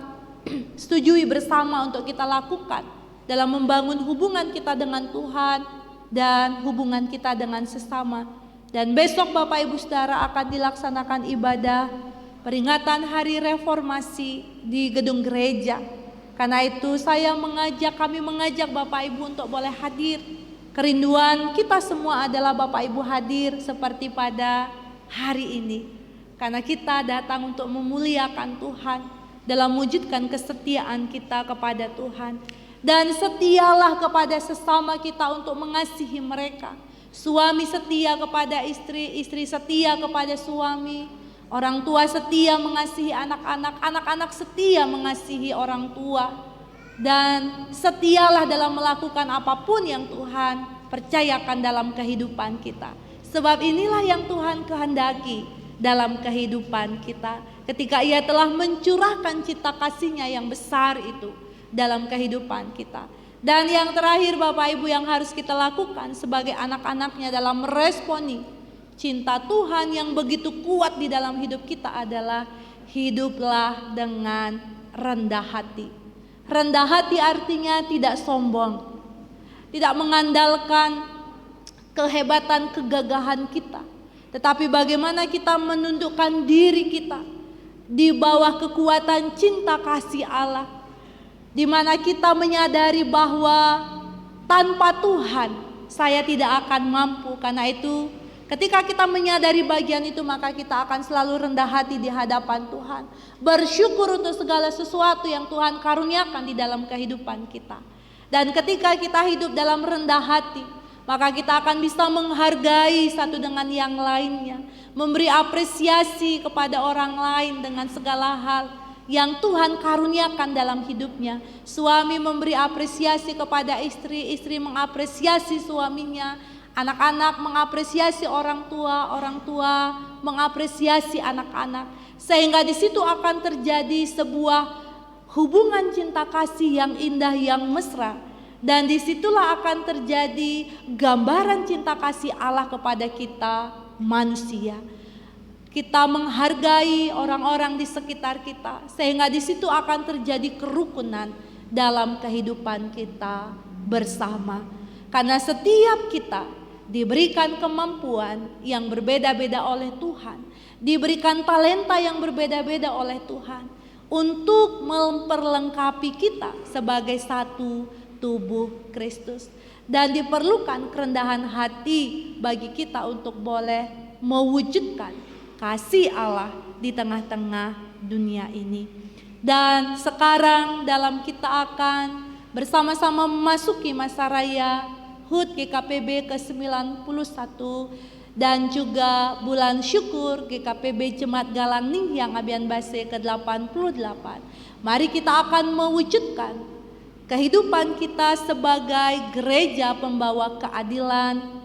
setujui bersama untuk kita lakukan dalam membangun hubungan kita dengan Tuhan dan hubungan kita dengan sesama. Dan besok Bapak Ibu Saudara akan dilaksanakan ibadah peringatan Hari Reformasi di gedung gereja. Karena itu kami mengajak Bapak Ibu untuk boleh hadir. Kerinduan kita semua adalah Bapak Ibu hadir seperti pada hari ini. Karena kita datang untuk memuliakan Tuhan dalam mewujudkan kesetiaan kita kepada Tuhan. Dan setialah kepada sesama kita untuk mengasihi mereka. Suami setia kepada istri, istri setia kepada suami, orang tua setia mengasihi anak-anak, anak-anak setia mengasihi orang tua. Dan setialah dalam melakukan apapun yang Tuhan percayakan dalam kehidupan kita. Sebab inilah yang Tuhan kehendaki dalam kehidupan kita, ketika Ia telah mencurahkan cinta kasih-Nya yang besar itu dalam kehidupan kita. Dan yang terakhir Bapak Ibu yang harus kita lakukan sebagai anak-anaknya dalam meresponi cinta Tuhan yang begitu kuat di dalam hidup kita adalah hiduplah dengan rendah hati. Rendah hati artinya tidak sombong, tidak mengandalkan kehebatan kegagahan kita, tetapi bagaimana kita menundukkan diri kita di bawah kekuatan cinta kasih Allah, di mana kita menyadari bahwa tanpa Tuhan saya tidak akan mampu. Karena itu ketika kita menyadari bagian itu, maka kita akan selalu rendah hati di hadapan Tuhan, bersyukur untuk segala sesuatu yang Tuhan karuniakan di dalam kehidupan kita. Dan ketika kita hidup dalam rendah hati, maka kita akan bisa menghargai satu dengan yang lainnya, memberi apresiasi kepada orang lain dengan segala hal yang Tuhan karuniakan dalam hidupnya. Suami memberi apresiasi kepada istri, istri mengapresiasi suaminya, anak-anak mengapresiasi orang tua mengapresiasi anak-anak, sehingga di situ akan terjadi sebuah hubungan cinta kasih yang indah, yang mesra. Dan disitulah akan terjadi gambaran cinta kasih Allah kepada kita manusia. Kita menghargai orang-orang di sekitar kita, sehingga di situ akan terjadi kerukunan dalam kehidupan kita bersama. Karena setiap kita diberikan kemampuan yang berbeda-beda oleh Tuhan, diberikan talenta yang berbeda-beda oleh Tuhan untuk memperlengkapi kita sebagai satu tubuh Kristus. Dan diperlukan kerendahan hati bagi kita untuk boleh mewujudkan kasih Allah di tengah-tengah dunia ini. Dan sekarang kita akan bersama-sama memasuki masa raya HUT GKPB ke-91 dan juga bulan syukur GKPB Jemaat Galang Ningyang Abian Base ke-88. Mari kita akan mewujudkan kehidupan kita sebagai gereja pembawa keadilan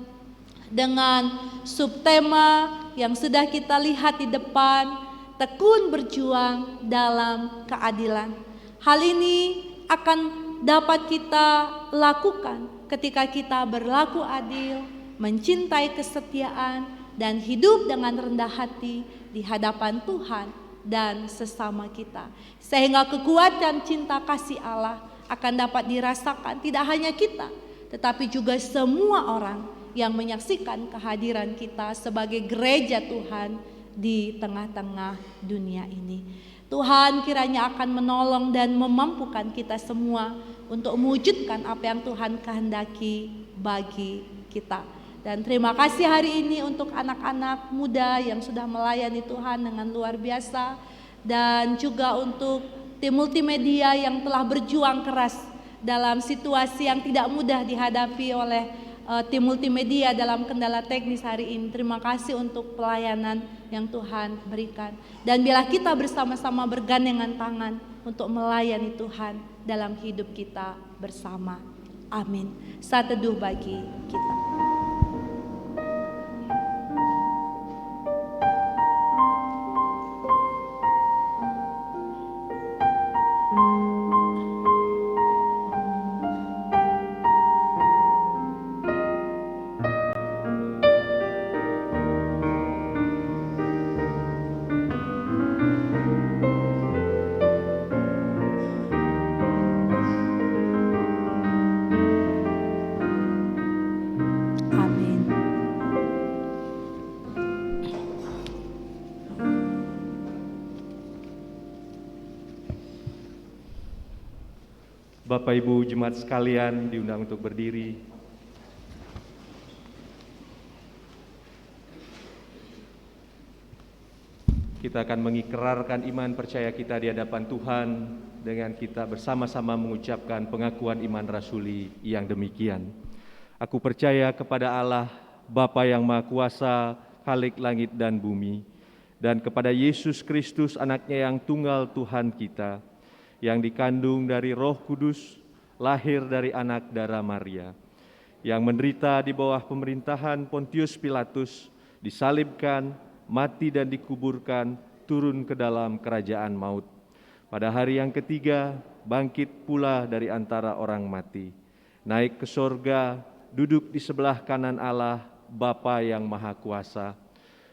dengan subtema yang sudah kita lihat di depan, tekun berjuang dalam keadilan. Hal ini akan dapat kita lakukan ketika kita berlaku adil, mencintai kesetiaan, dan hidup dengan rendah hati di hadapan Tuhan dan sesama kita. Sehingga kekuatan cinta kasih Allah akan dapat dirasakan tidak hanya kita, tetapi juga semua orang yang menyaksikan kehadiran kita sebagai gereja Tuhan di tengah-tengah dunia ini. Tuhan kiranya akan menolong dan memampukan kita semua untuk mewujudkan apa yang Tuhan kehendaki bagi kita. Dan terima kasih hari ini untuk anak-anak muda yang sudah melayani Tuhan dengan luar biasa, dan juga untuk tim multimedia yang telah berjuang keras dalam situasi yang tidak mudah dihadapi oleh tim multimedia dalam kendala teknis hari ini. Terima kasih untuk pelayanan yang Tuhan berikan. Dan bila kita bersama-sama bergandengan tangan untuk melayani Tuhan dalam hidup kita bersama. Amin. Saat teduh bagi kita. Amin. Bapak Ibu jemaat sekalian diundang untuk berdiri. Kita akan mengikrarkan iman percaya kita di hadapan Tuhan dengan kita bersama-sama mengucapkan pengakuan iman rasuli yang demikian. Aku percaya kepada Allah, Bapa yang Maha Kuasa, Khalik langit dan bumi, dan kepada Yesus Kristus, anaknya yang tunggal Tuhan kita, yang dikandung dari Roh Kudus, lahir dari anak darah Maria, yang menderita di bawah pemerintahan Pontius Pilatus, disalibkan, mati dan dikuburkan, turun ke dalam kerajaan maut. Pada hari yang ketiga, bangkit pula dari antara orang mati, naik ke sorga, duduk di sebelah kanan Allah, Bapa yang Maha Kuasa,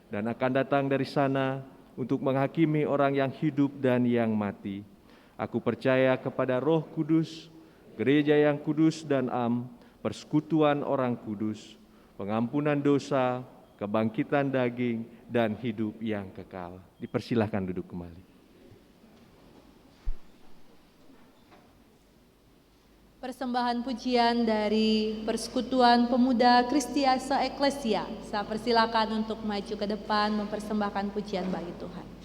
dan akan datang dari sana untuk menghakimi orang yang hidup dan yang mati. Aku percaya kepada Roh Kudus, gereja yang kudus dan am, persekutuan orang kudus, pengampunan dosa, kebangkitan daging, dan hidup yang kekal. Dipersilahkan duduk kembali. Persembahan pujian dari Persekutuan Pemuda Kristiasa Eklesia. Saya persilakan untuk maju ke depan mempersembahkan pujian bagi Tuhan.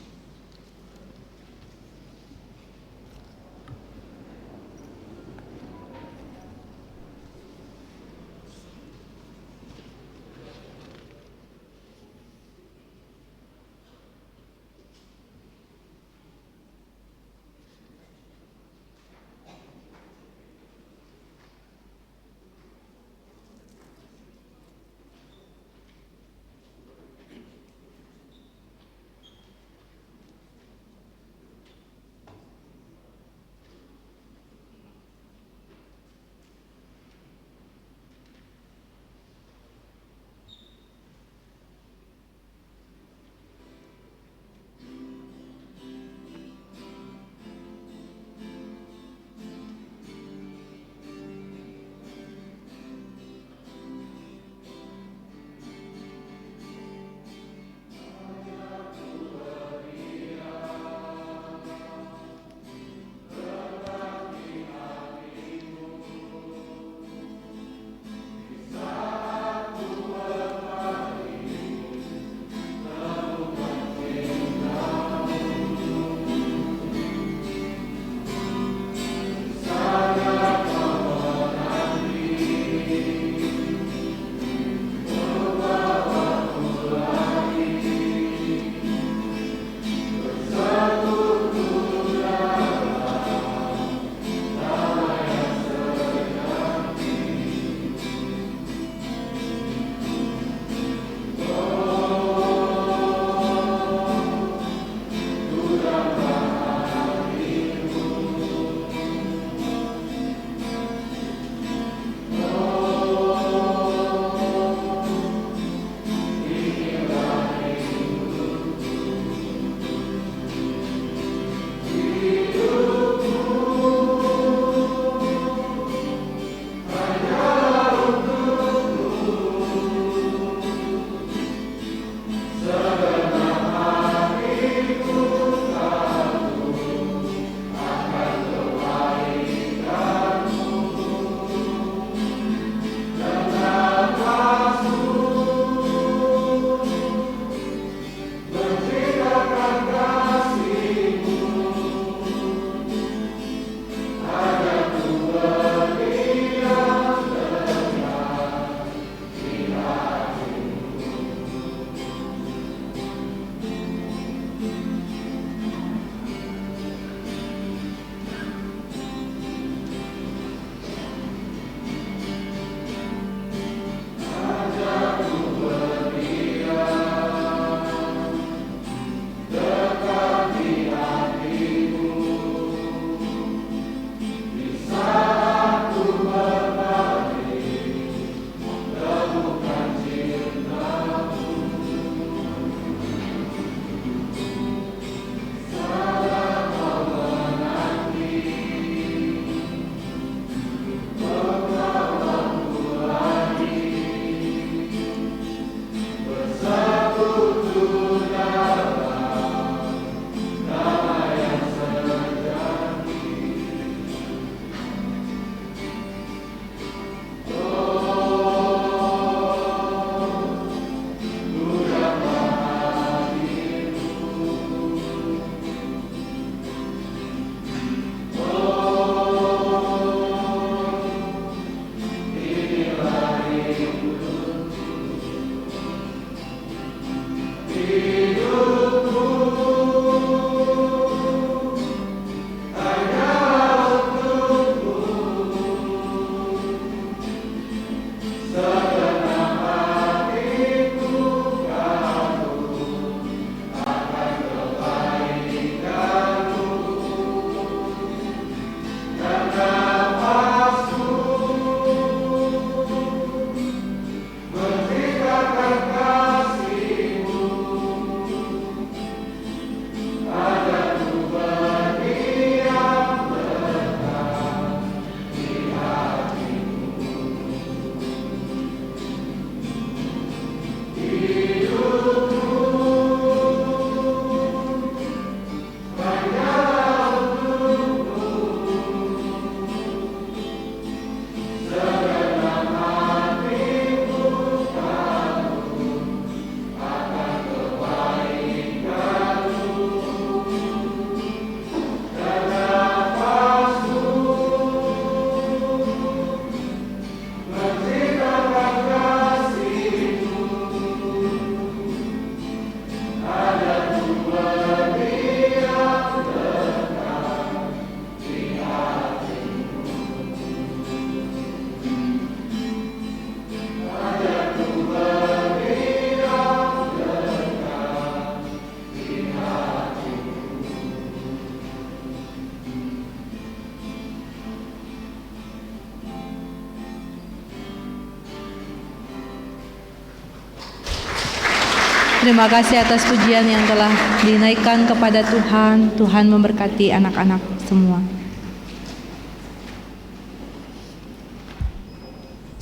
Terima kasih atas pujian yang telah dinaikkan kepada Tuhan. Tuhan memberkati anak-anak semua.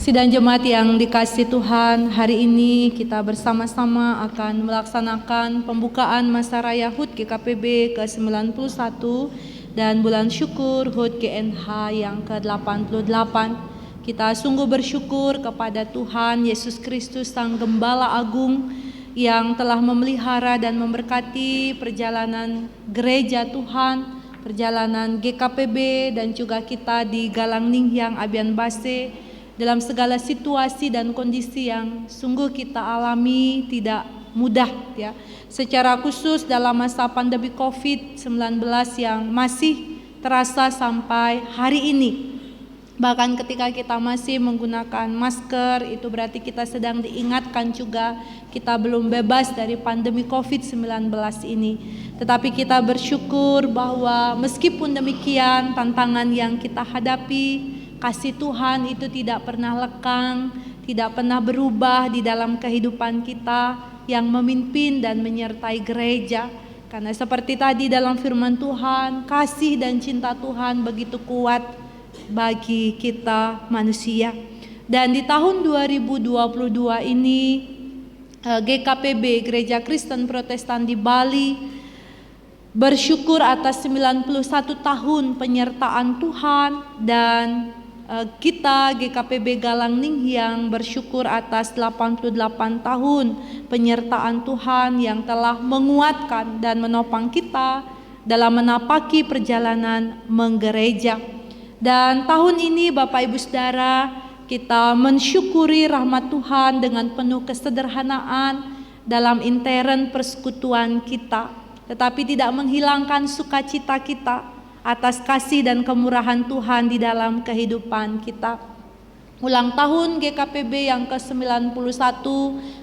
Sidang jemaat yang dikasihi Tuhan, hari ini kita bersama-sama akan melaksanakan pembukaan masa raya HUT GKPB ke-91 dan bulan syukur HUT GNH yang ke-88. Kita sungguh bersyukur kepada Tuhan Yesus Kristus Sang Gembala Agung yang telah memelihara dan memberkati perjalanan gereja Tuhan, perjalanan GKPB dan juga kita di Galang Ninghyang Abian Base dalam segala situasi dan kondisi yang sungguh kita alami tidak mudah ya. Secara khusus dalam masa pandemi COVID-19 yang masih terasa sampai hari ini. Bahkan ketika kita masih menggunakan masker, itu berarti kita sedang diingatkan juga kita belum bebas dari pandemi COVID-19 ini. Tetapi kita bersyukur bahwa meskipun demikian tantangan yang kita hadapi, kasih Tuhan itu tidak pernah lekang, tidak pernah berubah di dalam kehidupan kita yang memimpin dan menyertai gereja. Karena seperti tadi dalam firman Tuhan, kasih dan cinta Tuhan begitu kuat bagi kita manusia. Dan di tahun 2022 ini GKPB, Gereja Kristen Protestan di Bali, bersyukur atas 91 tahun penyertaan Tuhan, dan kita GKPB Galang Ninghyang bersyukur atas 88 tahun penyertaan Tuhan yang telah menguatkan dan menopang kita dalam menapaki perjalanan menggereja. Dan tahun ini Bapak Ibu Saudara, kita mensyukuri rahmat Tuhan dengan penuh kesederhanaan dalam intern persekutuan kita, tetapi tidak menghilangkan sukacita kita atas kasih dan kemurahan Tuhan di dalam kehidupan kita. Ulang tahun GKPB yang ke-91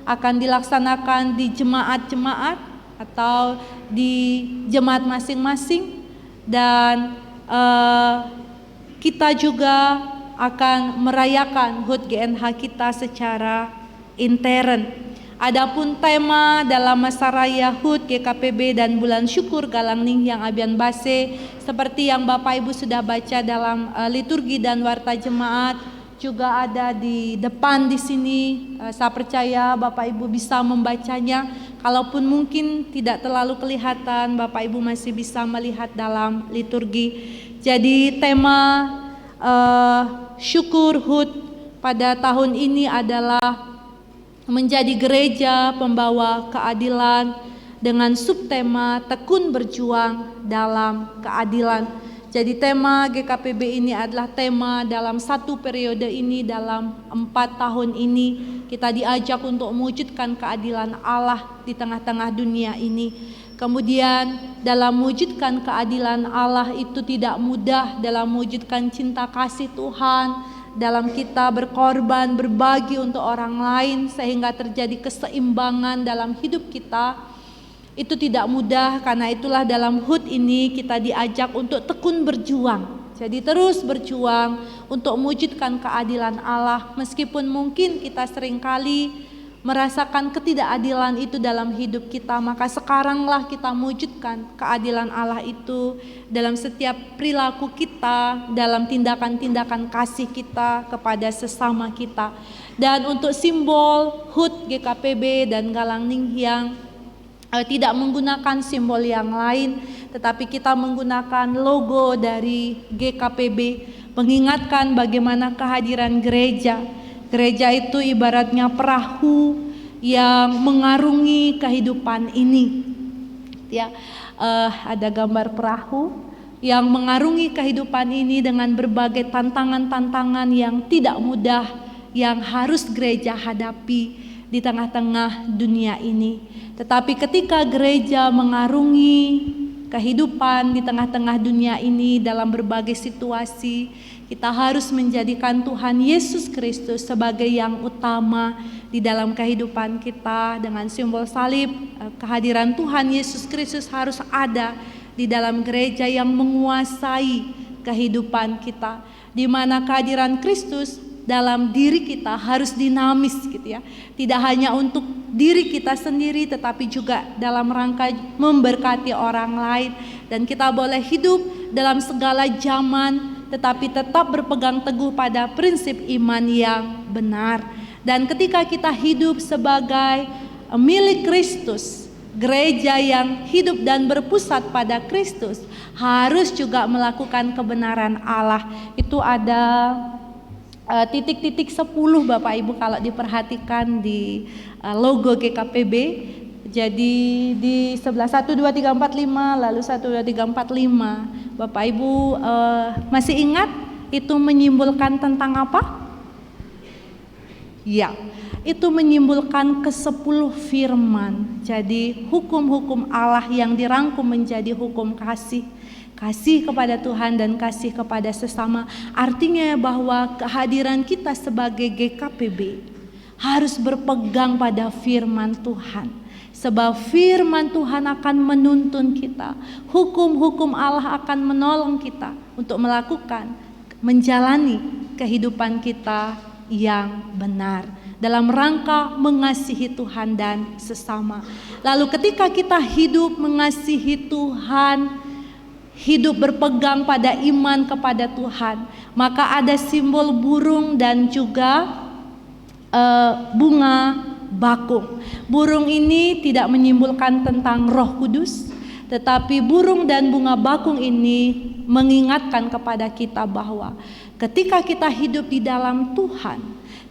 akan dilaksanakan di jemaat-jemaat atau di jemaat masing-masing, dan kita juga akan merayakan HUT GNH kita secara intern. Adapun tema dalam masa raya HUT GKPB dan bulan syukur Galang Ninghyang Abian Base, seperti yang Bapak Ibu sudah baca dalam liturgi dan warta jemaat, juga ada di depan di sini. Saya percaya Bapak Ibu bisa membacanya. Kalaupun mungkin tidak terlalu kelihatan, Bapak Ibu masih bisa melihat dalam liturgi. Jadi tema syukur HUT pada tahun ini adalah menjadi gereja pembawa keadilan dengan subtema tekun berjuang dalam keadilan. Jadi tema GKPB ini adalah tema dalam satu periode ini, dalam 4 tahun ini kita diajak untuk mewujudkan keadilan Allah di tengah-tengah dunia ini. Kemudian dalam mewujudkan keadilan Allah itu tidak mudah, dalam mewujudkan cinta kasih Tuhan, dalam kita berkorban, berbagi untuk orang lain sehingga terjadi keseimbangan dalam hidup kita, itu tidak mudah. Karena itulah dalam HUT ini kita diajak untuk tekun berjuang. Jadi terus berjuang untuk mewujudkan keadilan Allah, meskipun mungkin kita seringkali merasakan ketidakadilan itu dalam hidup kita, maka sekaranglah kita mewujudkan keadilan Allah itu dalam setiap perilaku kita, dalam tindakan-tindakan kasih kita kepada sesama kita. Dan untuk simbol HUT GKPB dan Galang Ninghyang tidak menggunakan simbol yang lain, tetapi kita menggunakan logo dari GKPB, mengingatkan bagaimana kehadiran gereja. Gereja itu ibaratnya perahu yang mengarungi kehidupan ini. Ya, ada gambar perahu yang mengarungi kehidupan ini dengan berbagai tantangan-tantangan yang tidak mudah yang harus gereja hadapi di tengah-tengah dunia ini. Tetapi ketika gereja mengarungi kehidupan di tengah-tengah dunia ini dalam berbagai situasi, kita harus menjadikan Tuhan Yesus Kristus sebagai yang utama di dalam kehidupan kita. Dengan simbol salib, kehadiran Tuhan Yesus Kristus harus ada di dalam gereja yang menguasai kehidupan kita, di mana kehadiran Kristus dalam diri kita harus dinamis gitu ya. Tidak hanya untuk diri kita sendiri, tetapi juga dalam rangka memberkati orang lain. Dan kita boleh hidup dalam segala zaman, tetapi tetap berpegang teguh pada prinsip iman yang benar. Dan ketika kita hidup sebagai milik Kristus, gereja yang hidup dan berpusat pada Kristus harus juga melakukan kebenaran Allah. Itu ada titik-titik 10 Bapak Ibu kalau diperhatikan di logo GKPB. Jadi di sebelah 1, 2, 3, 4, 5, lalu 1, 2, 3, 4, 5. Bapak Ibu masih ingat itu menyimbolkan tentang apa? Ya, itu menyimbolkan ke-10 firman. Jadi hukum-hukum Allah yang dirangkum menjadi hukum kasih. Kasih kepada Tuhan dan kasih kepada sesama. Artinya bahwa kehadiran kita sebagai GKPB harus berpegang pada firman Tuhan. Sebab firman Tuhan akan menuntun kita. Hukum-hukum Allah akan menolong kita untuk melakukan, menjalani kehidupan kita yang benar dalam rangka mengasihi Tuhan dan sesama. Lalu ketika kita hidup mengasihi Tuhan, hidup berpegang pada iman kepada Tuhan, maka ada simbol burung dan juga bunga bakung. Burung ini tidak menyimbolkan tentang Roh Kudus, tetapi burung dan bunga bakung ini mengingatkan kepada kita bahwa ketika kita hidup di dalam Tuhan,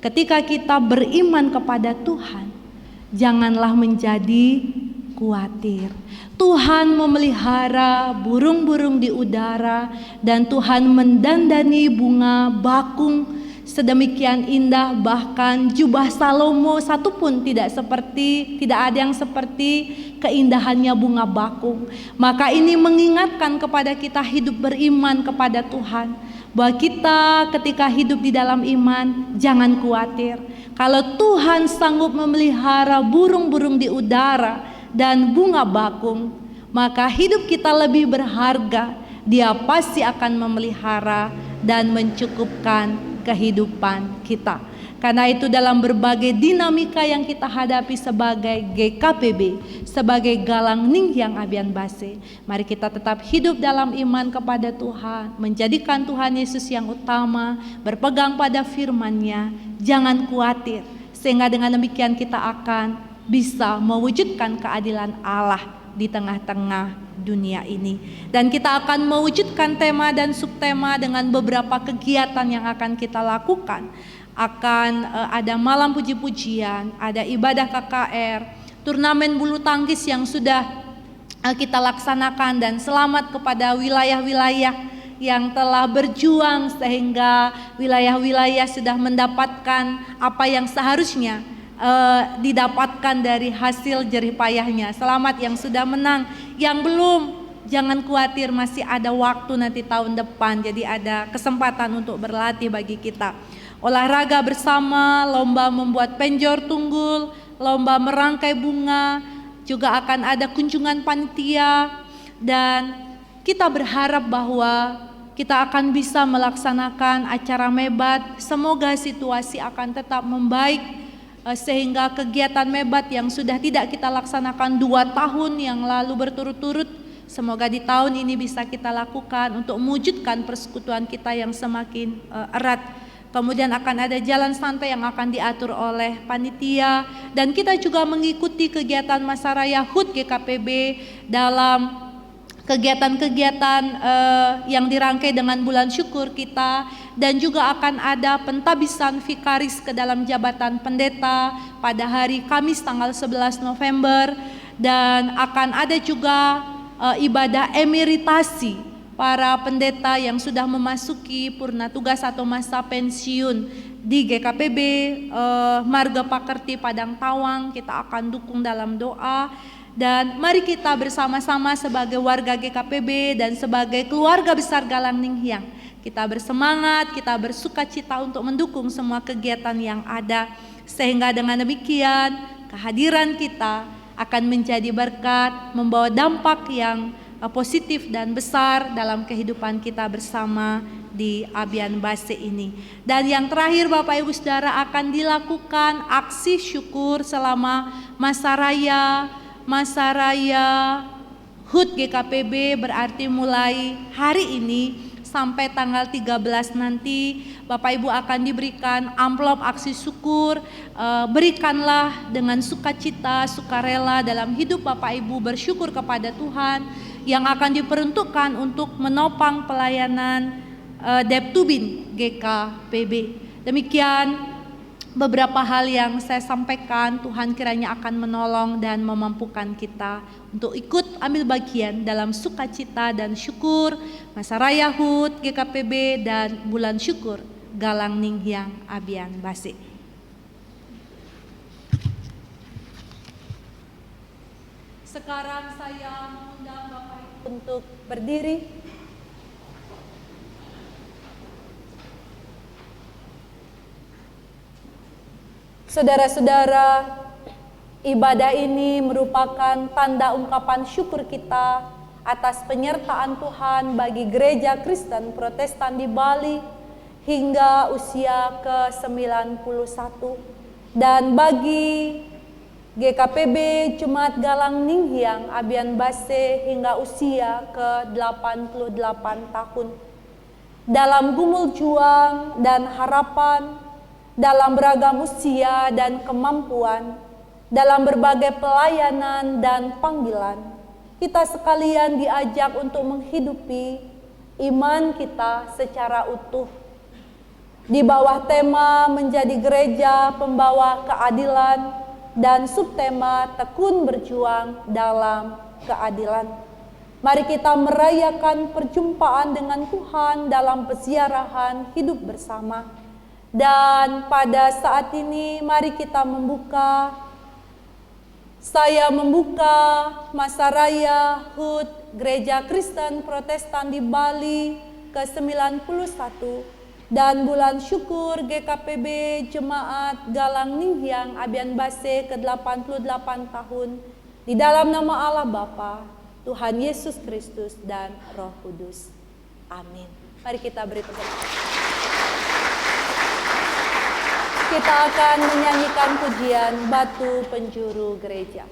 ketika kita beriman kepada Tuhan, janganlah menjadi khawatir. Tuhan memelihara burung-burung di udara, dan Tuhan mendandani bunga bakung sedemikian indah, bahkan jubah Salomo satupun tidak ada yang seperti keindahannya bunga bakung. Maka ini mengingatkan kepada kita hidup beriman kepada Tuhan, bahwa kita ketika hidup di dalam iman jangan khawatir. Kalau Tuhan sanggup memelihara burung-burung di udara dan bunga bakung, maka hidup kita lebih berharga. Dia pasti akan memelihara dan mencukupkan kehidupan kita. Karena itu dalam berbagai dinamika yang kita hadapi sebagai GKPB, sebagai Galang Ninghyang Abian Base, mari kita tetap hidup dalam iman kepada Tuhan, menjadikan Tuhan Yesus yang utama, berpegang pada firman-Nya, jangan khawatir, sehingga dengan demikian kita akan bisa mewujudkan keadilan Allah di tengah-tengah dunia ini. Dan kita akan mewujudkan tema dan subtema dengan beberapa kegiatan yang akan kita lakukan. Akan ada malam puji-pujian, ada ibadah KKR, turnamen bulu tangkis yang sudah kita laksanakan, dan selamat kepada wilayah-wilayah yang telah berjuang sehingga wilayah-wilayah sudah mendapatkan apa yang seharusnya didapatkan dari hasil jerih payahnya. Selamat yang sudah menang, yang belum jangan khawatir, masih ada waktu nanti tahun depan. Jadi ada kesempatan untuk berlatih bagi kita. Olahraga bersama, lomba membuat penjor tunggul, lomba merangkai bunga, juga akan ada kunjungan panitia, dan kita berharap bahwa kita akan bisa melaksanakan acara mebat. Semoga situasi akan tetap membaik, sehingga kegiatan mebat yang sudah tidak kita laksanakan 2 tahun yang lalu berturut-turut, semoga di tahun ini bisa kita lakukan untuk mewujudkan persekutuan kita yang semakin erat. Kemudian akan ada jalan santai yang akan diatur oleh panitia, dan kita juga mengikuti kegiatan Masa Raya HUT GKPB dalam kegiatan-kegiatan yang dirangkai dengan bulan syukur kita, dan juga akan ada pentabisan vikaris ke dalam jabatan pendeta pada hari Kamis tanggal 11 November, dan akan ada juga ibadah emeritasi para pendeta yang sudah memasuki purna tugas atau masa pensiun di GKPB Marga Pakerti Padang Tawang. Kita akan dukung dalam doa. Dan mari kita bersama-sama sebagai warga GKPB dan sebagai keluarga besar Galang Ninghyang, kita bersemangat, kita bersukacita untuk mendukung semua kegiatan yang ada, sehingga dengan demikian kehadiran kita akan menjadi berkat, membawa dampak yang positif dan besar dalam kehidupan kita bersama di Abian Base ini. Dan yang terakhir Bapak Ibu Saudara, akan dilakukan aksi syukur selama masa raya HUT GKPB, berarti mulai hari ini sampai tanggal 13 nanti Bapak Ibu akan diberikan amplop aksi syukur. Berikanlah dengan sukacita, sukarela dalam hidup Bapak Ibu, bersyukur kepada Tuhan, yang akan diperuntukkan untuk menopang pelayanan Deptubin GKPB. Demikian beberapa hal yang saya sampaikan. Tuhan kiranya akan menolong dan memampukan kita untuk ikut ambil bagian dalam sukacita dan syukur masa raya HUT GKPB dan bulan syukur Galang Ninghyang Abian Base. Sekarang saya mengundang Bapak Ibu untuk berdiri. Saudara-saudara, ibadah ini merupakan tanda ungkapan syukur kita atas penyertaan Tuhan bagi Gereja Kristen Protestan di Bali hingga usia ke-91, dan bagi GKPB Jemaat Galang Ninghyang Abian Base hingga usia ke-88 tahun. Dalam gumul juang dan harapan, dalam beragam usia dan kemampuan, dalam berbagai pelayanan dan panggilan, kita sekalian diajak untuk menghidupi iman kita secara utuh. Di bawah tema menjadi gereja pembawa keadilan dan subtema tekun berjuang dalam keadilan. Mari kita merayakan perjumpaan dengan Tuhan dalam peziarahan hidup bersama. Dan pada saat ini mari kita saya membuka masa raya HUT Gereja Kristen Protestan di Bali ke-91 dan bulan syukur GKPB Jemaat Galang Ninghyang Abian Base ke-88 tahun di dalam nama Allah Bapa, Tuhan Yesus Kristus dan Roh Kudus. Amin. Mari kita beri tepuk tangan. Kita akan menyanyikan pujian Batu Penjuru Gereja.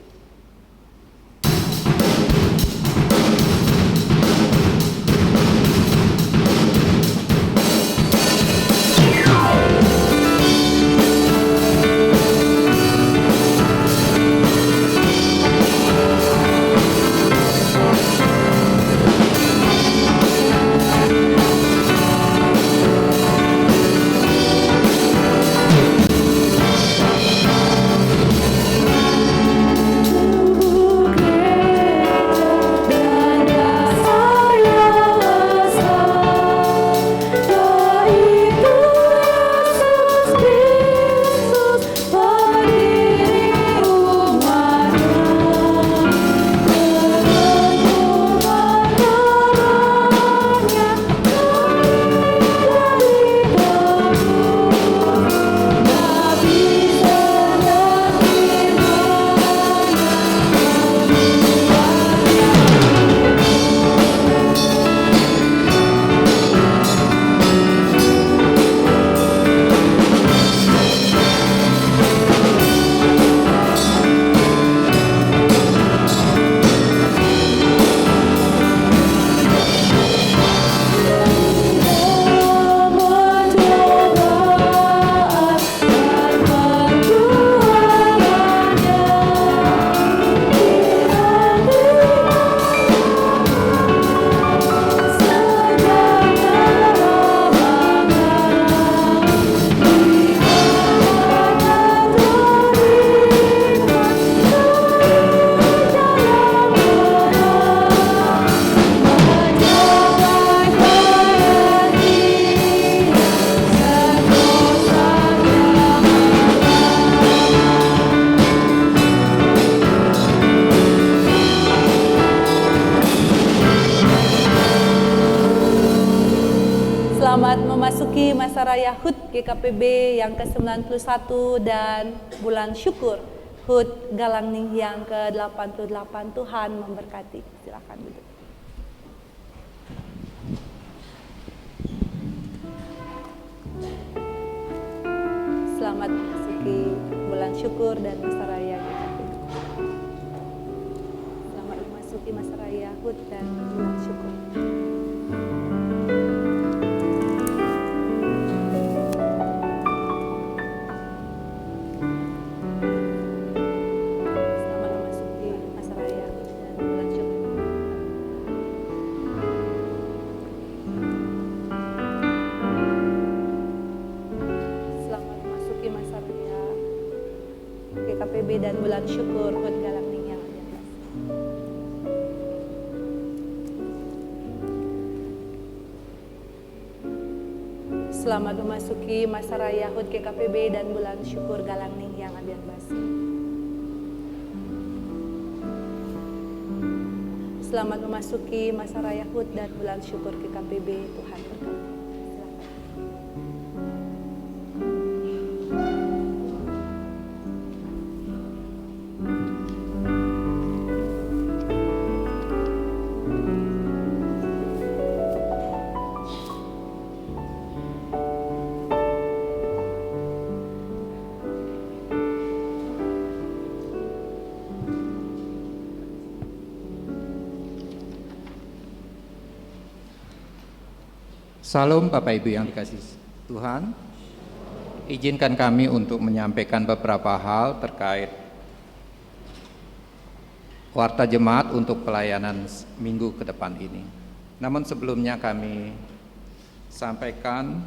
memasuki masa raya HUT GKPB yang ke-91 dan bulan syukur HUT Galang Ninghyang ke-88. Tuhan memberkati. Silakan duduk. Selamat memasuki bulan syukur dan masa raya GKP. Selamat memasuki masa raya HUT dan bulan syukur. Selamat memasuki masa raya HUT dan bulan syukur. Selamat memasuki masa raya GKPB dan bulan syukur HUT Galangning yang Ambian Basi. Selamat memasuki masa raya HUT GKPB dan bulan syukur Galangning yang Ambian Basi. Selamat memasuki masa raya HUT dan bulan syukur GKPB. Tuhan berkati. Silakan. Salam Bapak Ibu yang dikasihi Tuhan. Izinkan kami untuk menyampaikan beberapa hal terkait warta jemaat untuk pelayanan minggu ke depan ini. Namun sebelumnya kami sampaikan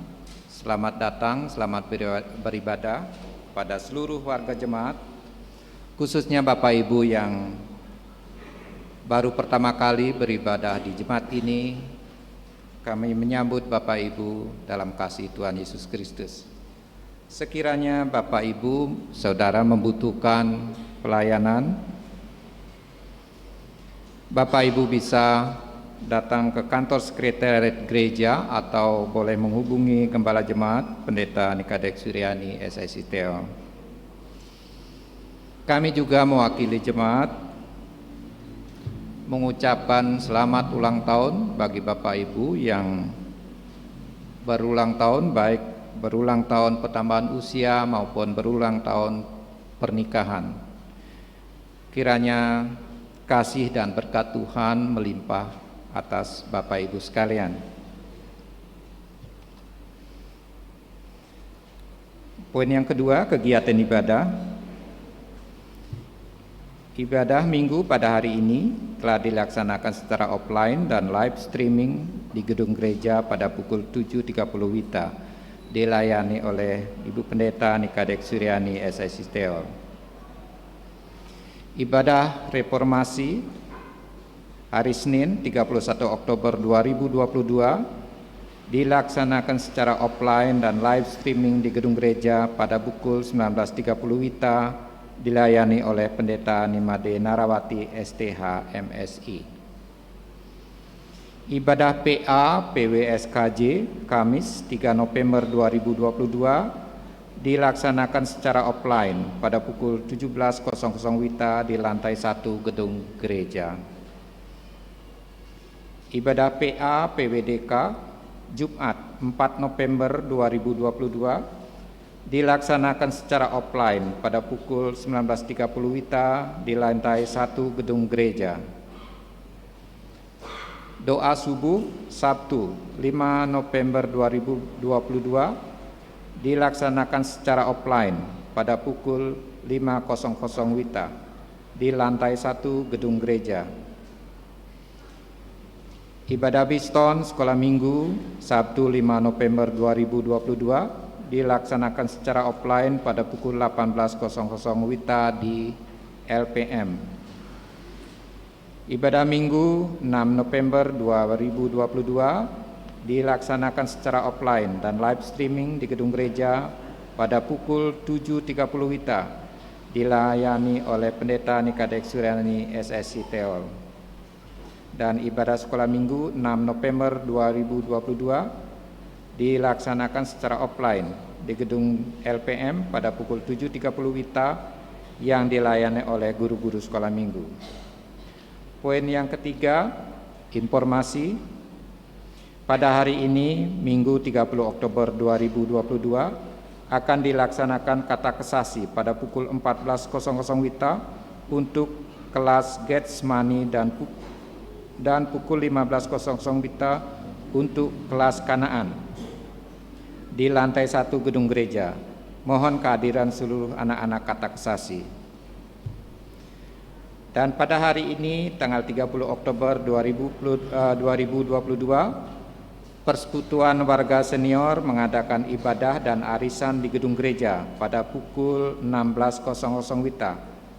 selamat datang, selamat beribadah pada seluruh warga jemaat, khususnya Bapak Ibu yang baru pertama kali beribadah di jemaat ini. Kami menyambut Bapak Ibu dalam kasih Tuhan Yesus Kristus. Sekiranya Bapak Ibu, Saudara membutuhkan pelayanan, Bapak Ibu bisa datang ke kantor sekretariat gereja atau boleh menghubungi Gembala Jemaat Pendeta Nikadek Suryani SICTO. Kami juga mewakili jemaat mengucapkan selamat ulang tahun bagi Bapak Ibu yang berulang tahun, baik berulang tahun pertambahan usia maupun berulang tahun pernikahan. Kiranya kasih dan berkat Tuhan melimpah atas Bapak Ibu sekalian. Poin yang kedua, kegiatan ibadah. Ibadah minggu pada hari ini telah dilaksanakan secara offline dan live streaming di gedung gereja pada pukul 7.30 WITA, dilayani oleh Ibu Pendeta Nikadek Suryani SICTO. Ibadah reformasi hari Senin 31 Oktober 2022 dilaksanakan secara offline dan live streaming di gedung gereja pada pukul 19.30 WITA, dilayani oleh Pendeta Nimade Narawati STH MSI. Ibadah PA PWSKJ Kamis 3 November 2022 dilaksanakan secara offline pada pukul 17.00 WITA di lantai 1 gedung gereja. Ibadah PA PWDK Jumat 4 November 2022 dilaksanakan secara offline pada pukul 19.30 WITA di lantai 1 gedung gereja. Doa subuh Sabtu 5 November 2022 dilaksanakan secara offline pada pukul 5.00 WITA di lantai 1 gedung gereja. Ibadah Biston Sekolah Minggu Sabtu 5 November 2022 dilaksanakan secara offline pada pukul 18.00 WITA di LPM. Ibadah Minggu 6 November 2022 dilaksanakan secara offline dan live streaming di gedung gereja pada pukul 7.30 WITA, dilayani oleh Pendeta Nikadek Suryani SSC-Teol. Dan ibadah sekolah Minggu 6 November 2022 dilaksanakan secara offline di gedung LPM pada pukul 7.30 WITA yang dilayani oleh guru-guru sekolah minggu. Poin yang ketiga, informasi. Pada hari ini, Minggu 30 Oktober 2022, akan dilaksanakan kata kesasi pada pukul 14.00 WITA untuk kelas Getsemani dan pukul 15.00 WITA untuk kelas Kanaan di lantai 1 gedung gereja. Mohon kehadiran seluruh anak-anak kata kesasi. Dan pada hari ini tanggal 30 Oktober 2022, Persekutuan Warga Senior mengadakan ibadah dan arisan di gedung gereja pada pukul 16.00 WITA.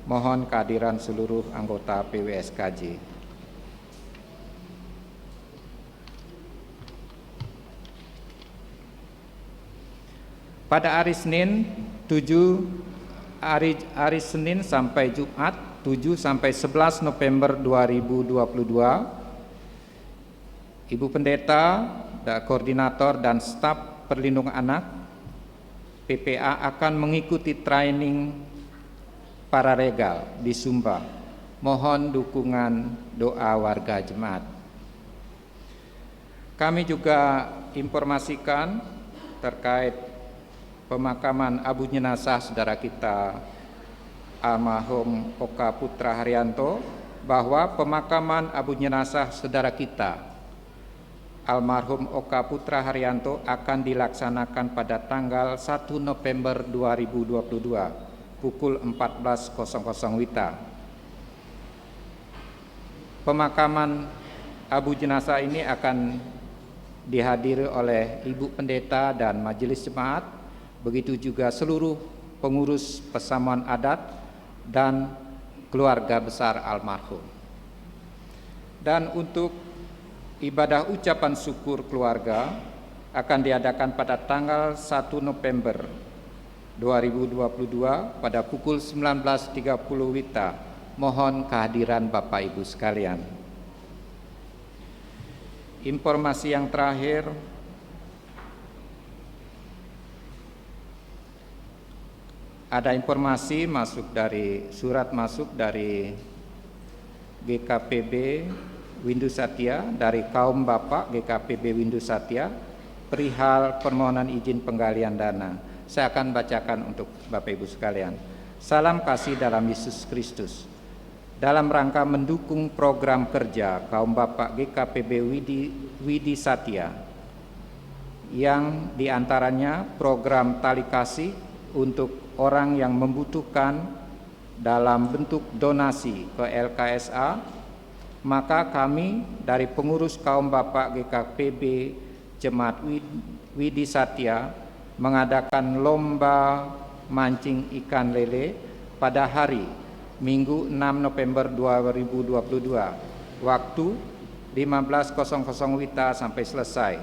Mohon kehadiran seluruh anggota PWSKJ. Pada hari Senin hari Senin sampai Jumat 7 sampai 11 November 2022, Ibu Pendeta, Koordinator dan staf perlindungan anak PPA akan mengikuti training pararegal di Sumba. Mohon dukungan doa warga jemaat. Kami juga informasikan terkait pemakaman abu jenazah saudara kita almarhum Oka Putra Haryanto, bahwa pemakaman abu jenazah saudara kita almarhum Oka Putra Haryanto akan dilaksanakan pada tanggal 1 November 2022 pukul 14.00 WITA. Pemakaman abu jenazah ini akan dihadiri oleh Ibu Pendeta dan Majelis Jemaat, begitu juga seluruh pengurus pesamuan adat dan keluarga besar almarhum. Dan untuk ibadah ucapan syukur keluarga akan diadakan pada tanggal 1 November 2022 pada pukul 19.30 WITA. Mohon kehadiran Bapak Ibu sekalian. Informasi yang terakhir, ada informasi surat masuk dari GKPB Windu Satya, dari kaum Bapak GKPB Windu Satya, perihal permohonan izin penggalian dana. Saya akan bacakan untuk Bapak Ibu sekalian. Salam kasih dalam Yesus Kristus. Dalam rangka mendukung program kerja kaum Bapak GKPB Widi Satya, yang diantaranya program tali kasih untuk orang yang membutuhkan dalam bentuk donasi ke LKSA, maka kami dari pengurus kaum Bapak GKPB Jemaat Widi Satya mengadakan lomba mancing ikan lele pada hari Minggu 6 November 2022, waktu 15.00 WITA sampai selesai.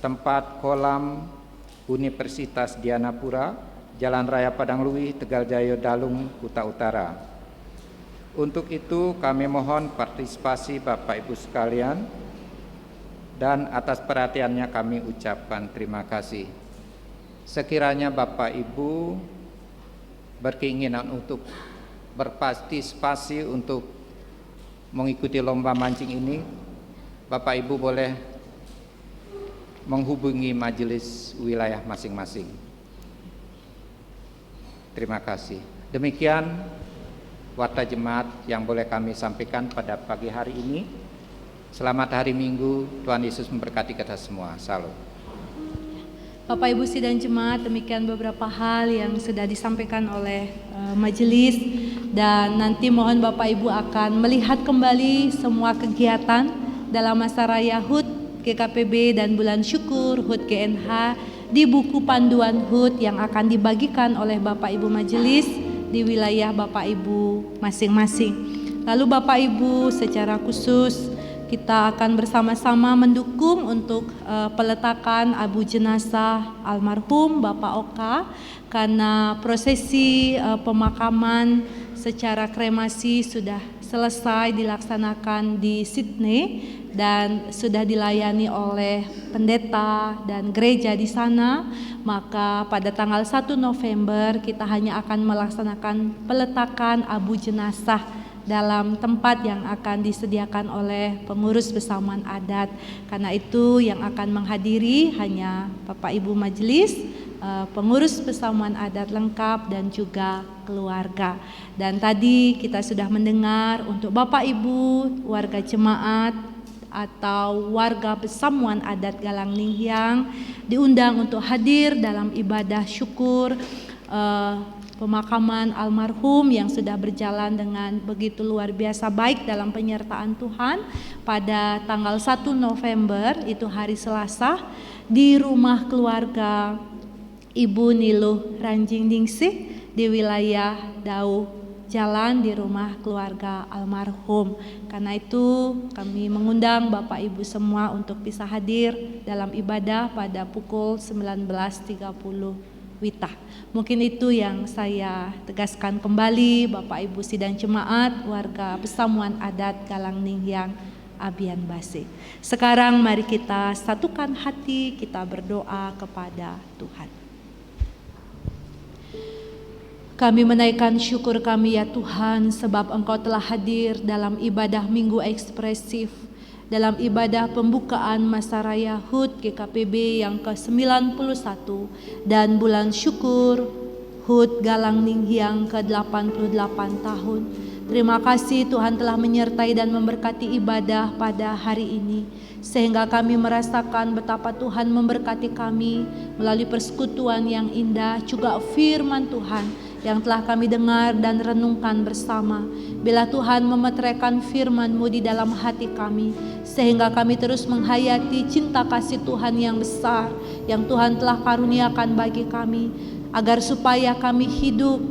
Tempat kolam Universitas Dianapura, Jalan Raya Padang Luih, Tegal Jaya Dalung, Kuta Utara. Untuk itu kami mohon partisipasi Bapak Ibu sekalian, dan atas perhatiannya kami ucapkan terima kasih. Sekiranya Bapak Ibu berkeinginan untuk berpartisipasi untuk mengikuti lomba mancing ini, Bapak Ibu boleh menghubungi majelis wilayah masing-masing. Terima kasih. Demikian warta jemaat yang boleh kami sampaikan pada pagi hari ini. Selamat hari Minggu, Tuhan Yesus memberkati kita semua. Salam. Bapak Ibu sidang jemaat, demikian beberapa hal yang sudah disampaikan oleh majelis, dan nanti mohon Bapak Ibu akan melihat kembali semua kegiatan dalam masa raya HUT GKPB dan bulan syukur HUT GNH di buku panduan HUT yang akan dibagikan oleh Bapak Ibu majelis di wilayah Bapak Ibu masing-masing. Lalu Bapak Ibu secara khusus kita akan bersama-sama mendukung untuk peletakan abu jenazah almarhum Bapak Oka, karena prosesi pemakaman secara kremasi sudah selesai dilaksanakan di Sydney dan sudah dilayani oleh pendeta dan gereja di sana. Maka pada tanggal 1 November kita hanya akan melaksanakan peletakan abu jenazah dalam tempat yang akan disediakan oleh pengurus pesamuan adat. Karena itu yang akan menghadiri hanya Bapak Ibu majelis pengurus pesamuan adat lengkap dan juga keluarga. Dan tadi kita sudah mendengar untuk Bapak Ibu, warga jemaat atau warga pesamuan adat Galang Ninghyang diundang untuk hadir dalam ibadah syukur pemakaman almarhum yang sudah berjalan dengan begitu luar biasa baik dalam penyertaan Tuhan pada tanggal 1 November itu hari Selasa di rumah keluarga Ibu Niluh Ranjing Ningsih di wilayah Dau Jalan di rumah keluarga almarhum. Karena itu kami mengundang Bapak Ibu semua untuk bisa hadir dalam ibadah pada pukul 19.30 WITA. Mungkin itu yang saya tegaskan kembali Bapak Ibu sidang jemaat warga pesamuan adat Galang Ninghyang Abian Base. Sekarang mari kita satukan hati, kita berdoa kepada Tuhan. Kami menaikkan syukur kami ya Tuhan sebab Engkau telah hadir dalam ibadah Minggu Ekspresif, dalam ibadah pembukaan masa raya HUT GKPB yang ke-91 dan bulan syukur HUT Galang Ninghyang ke-88 tahun. Terima kasih Tuhan telah menyertai dan memberkati ibadah pada hari ini, sehingga kami merasakan betapa Tuhan memberkati kami melalui persekutuan yang indah, juga firman Tuhan yang telah kami dengar dan renungkan bersama. Bila Tuhan memeteraikan firman-Mu di dalam hati kami, sehingga kami terus menghayati cinta kasih Tuhan yang besar yang Tuhan telah karuniakan bagi kami, agar supaya kami hidup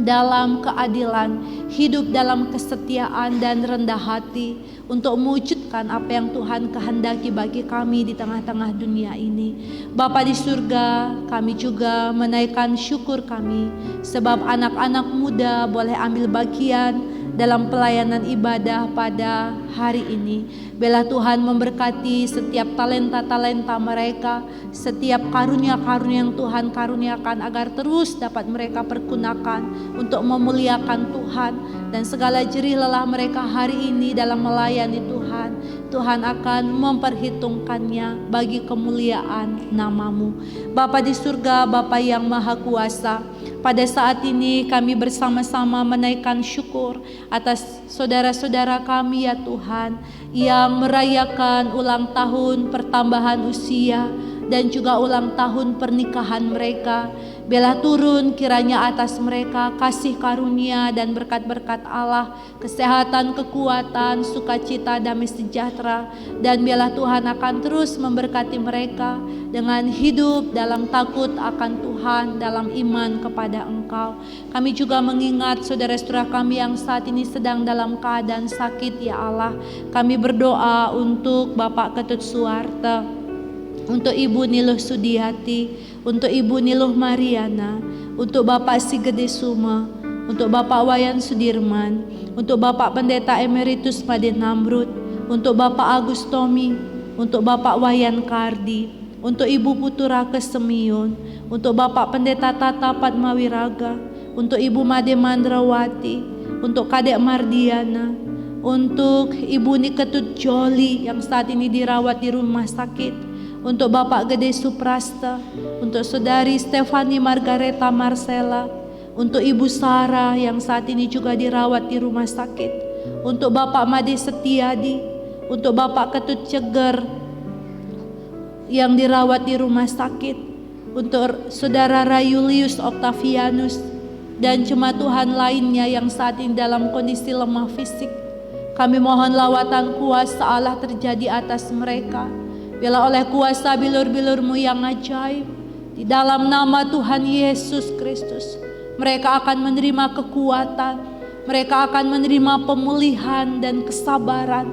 dalam keadilan, hidup dalam kesetiaan dan rendah hati untuk mewujudkan apa yang Tuhan kehendaki bagi kami di tengah-tengah dunia ini. Bapa di surga, kami juga menaikkan syukur kami sebab anak-anak muda boleh ambil bagian dalam pelayanan ibadah pada hari ini. Biarlah Tuhan memberkati setiap talenta-talenta mereka, setiap karunia-karunia yang Tuhan karuniakan agar terus dapat mereka pergunakan untuk memuliakan Tuhan, dan segala jerih lelah mereka hari ini dalam melayani Tuhan, Tuhan akan memperhitungkannya bagi kemuliaan nama-Mu. Bapa di surga, Bapa yang Maha Kuasa, pada saat ini kami bersama-sama menaikkan syukur atas saudara-saudara kami ya Tuhan yang merayakan ulang tahun pertambahan usia dan juga ulang tahun pernikahan mereka. Biarlah turun kiranya atas mereka kasih karunia dan berkat-berkat Allah, kesehatan, kekuatan, sukacita, damai sejahtera, dan biarlah Tuhan akan terus memberkati mereka dengan hidup dalam takut akan Tuhan, dalam iman kepada Engkau. Kami juga mengingat saudara-saudara kami yang saat ini sedang dalam keadaan sakit ya Allah. Kami berdoa untuk Bapak Ketut Suwarta, untuk Ibu Niluh Sudiati, untuk Ibu Niluh Mariana, untuk Bapak Sigede Suma, untuk Bapak Wayan Sudirman, untuk Bapak Pendeta Emeritus Made Namrud, untuk Bapak Agus Tomi, untuk Bapak Wayan Kardi, untuk Ibu Putura Kesemion, untuk Bapak Pendeta Tata Padmawiraga, untuk Ibu Made Mandrawati, untuk Kadek Mardiana, untuk Ibu Niketut Joli yang saat ini dirawat di rumah sakit, untuk Bapak Gede Suprasta, untuk Saudari Stefani Margareta Marcella, untuk Ibu Sarah yang saat ini juga dirawat di rumah sakit, untuk Bapak Made Setiadi, untuk Bapak Ketut Ceger yang dirawat di rumah sakit, untuk Saudara Rayulius Octavianus dan jemaat Tuhan lainnya yang saat ini dalam kondisi lemah fisik. Kami mohon lawatan kuasa Allah terjadi atas mereka. Biarlah oleh kuasa bilur-bilur-Mu yang ajaib, di dalam nama Tuhan Yesus Kristus, mereka akan menerima kekuatan, mereka akan menerima pemulihan dan kesabaran,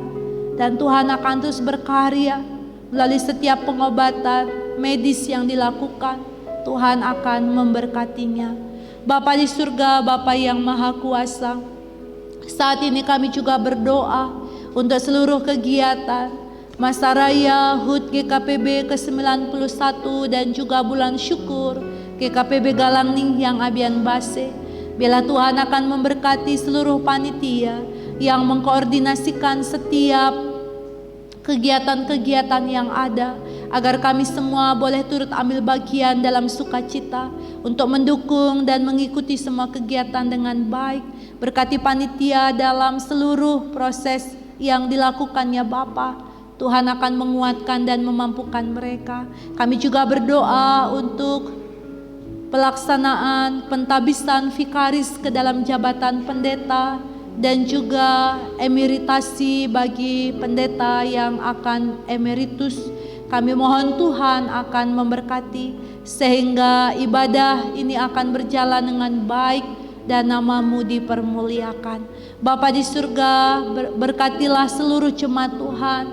dan Tuhan akan terus berkarya melalui setiap pengobatan medis yang dilakukan. Tuhan akan memberkatinya. Bapa di surga, Bapa yang Maha Kuasa, saat ini kami juga berdoa untuk seluruh kegiatan Masa Raya HUT GKPB ke-91 dan juga bulan syukur GKPB Galang Ninghyang Abian Base. Biarlah Tuhan akan memberkati seluruh panitia yang mengkoordinasikan setiap kegiatan-kegiatan yang ada, agar kami semua boleh turut ambil bagian dalam sukacita untuk mendukung dan mengikuti semua kegiatan dengan baik. Berkati panitia dalam seluruh proses yang dilakukannya Bapa. Tuhan akan menguatkan dan memampukan mereka. Kami juga berdoa untuk pelaksanaan pentabisan vikaris ke dalam jabatan pendeta dan juga emeritasi bagi pendeta yang akan emeritus. Kami mohon Tuhan akan memberkati sehingga ibadah ini akan berjalan dengan baik dan nama-Mu dipermuliakan. Bapa di surga, berkatilah seluruh jemaat Tuhan,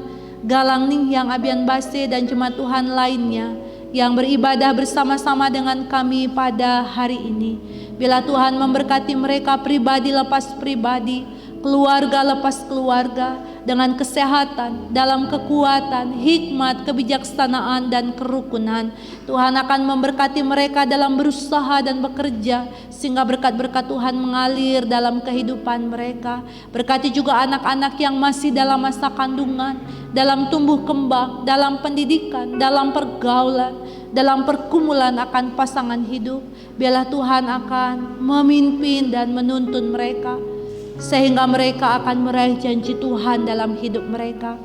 Galang Ningyang Abian Base dan jemaat Tuhan lainnya yang beribadah bersama-sama dengan kami pada hari ini. Bila Tuhan memberkati mereka pribadi lepas pribadi, keluarga lepas keluarga, dengan kesehatan, dalam kekuatan, hikmat, kebijaksanaan, dan kerukunan. Tuhan akan memberkati mereka dalam berusaha dan bekerja, sehingga berkat-berkat Tuhan mengalir dalam kehidupan mereka. Berkati juga anak-anak yang masih dalam masa kandungan, dalam tumbuh kembang, dalam pendidikan, dalam pergaulan, dalam pergumulan akan pasangan hidup. Biarlah Tuhan akan memimpin dan menuntun mereka, sehingga mereka akan meraih janji Tuhan dalam hidup mereka.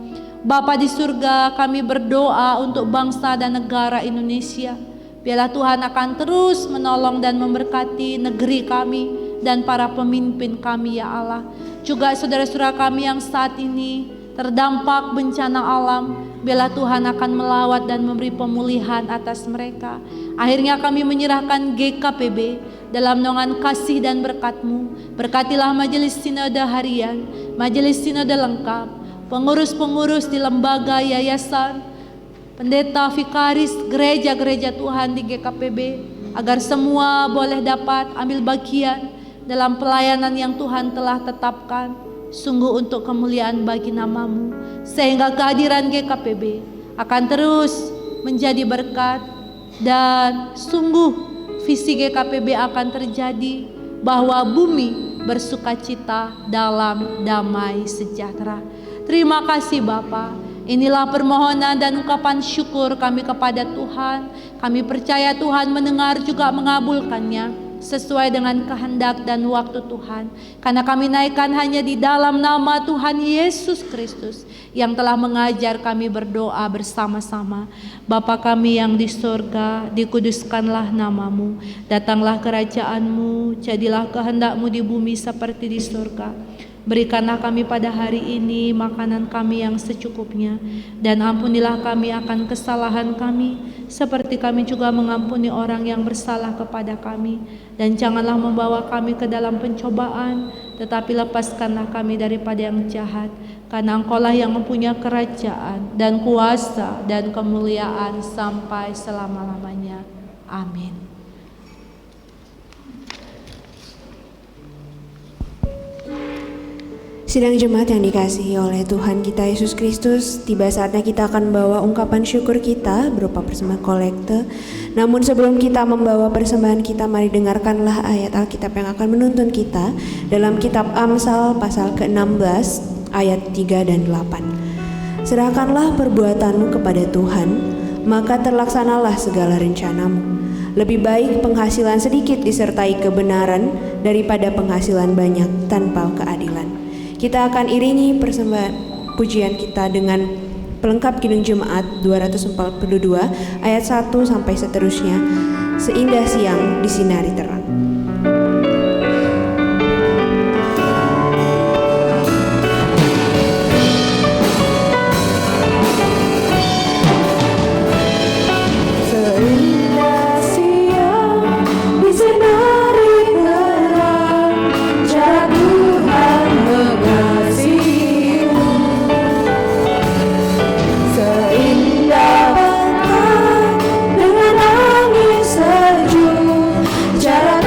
Bapa di surga, kami berdoa untuk bangsa dan negara Indonesia. Biarlah Tuhan akan terus menolong dan memberkati negeri kami dan para pemimpin kami ya Allah. Juga saudara-saudara kami yang saat ini terdampak bencana alam, biarlah Tuhan akan melawat dan memberi pemulihan atas mereka. Akhirnya kami menyerahkan GKPB dalam naungan kasih dan berkat-Mu. Berkatilah majelis sinode harian, majelis sinode lengkap, pengurus-pengurus di lembaga yayasan, pendeta, vikaris, gereja-gereja Tuhan di GKPB, agar semua boleh dapat ambil bagian dalam pelayanan yang Tuhan telah tetapkan, sungguh untuk kemuliaan bagi nama-Mu, sehingga kehadiran GKPB akan terus menjadi berkat, dan sungguh visi GKPB akan terjadi, bahwa bumi bersukacita dalam damai sejahtera. Terima kasih Bapa. Inilah permohonan dan ungkapan syukur kami kepada Tuhan. Kami percaya Tuhan mendengar juga mengabulkannya sesuai dengan kehendak dan waktu Tuhan. Karena kami naikkan hanya di dalam nama Tuhan Yesus Kristus yang telah mengajar kami berdoa bersama-sama. Bapa kami yang di surga, dikuduskanlah nama-Mu, datanglah kerajaan-Mu, jadilah kehendak-Mu di bumi seperti di surga. Berikanlah kami pada hari ini makanan kami yang secukupnya, dan ampunilah kami akan kesalahan kami, seperti kami juga mengampuni orang yang bersalah kepada kami. Dan janganlah membawa kami ke dalam pencobaan, tetapi lepaskanlah kami daripada yang jahat. Karena Engkau-lah yang mempunyai kerajaan dan kuasa dan kemuliaan sampai selama-lamanya. Amin. Sidang jemaat yang dikasihi oleh Tuhan kita Yesus Kristus, tiba saatnya kita akan membawa ungkapan syukur kita berupa persembahan kolekte. Namun sebelum kita membawa persembahan kita, mari dengarkanlah ayat Alkitab yang akan menuntun kita dalam kitab Amsal pasal ke-16 ayat 3 dan 8. Serahkanlah perbuatanmu kepada Tuhan, maka terlaksanalah segala rencanamu. Lebih baik penghasilan sedikit disertai kebenaran daripada penghasilan banyak tanpa keadilan. Kita akan iringi persembahan pujian kita dengan pelengkap Kidung Jemaat 242 ayat 1 sampai seterusnya. Seindah siang disinari terang. Jarak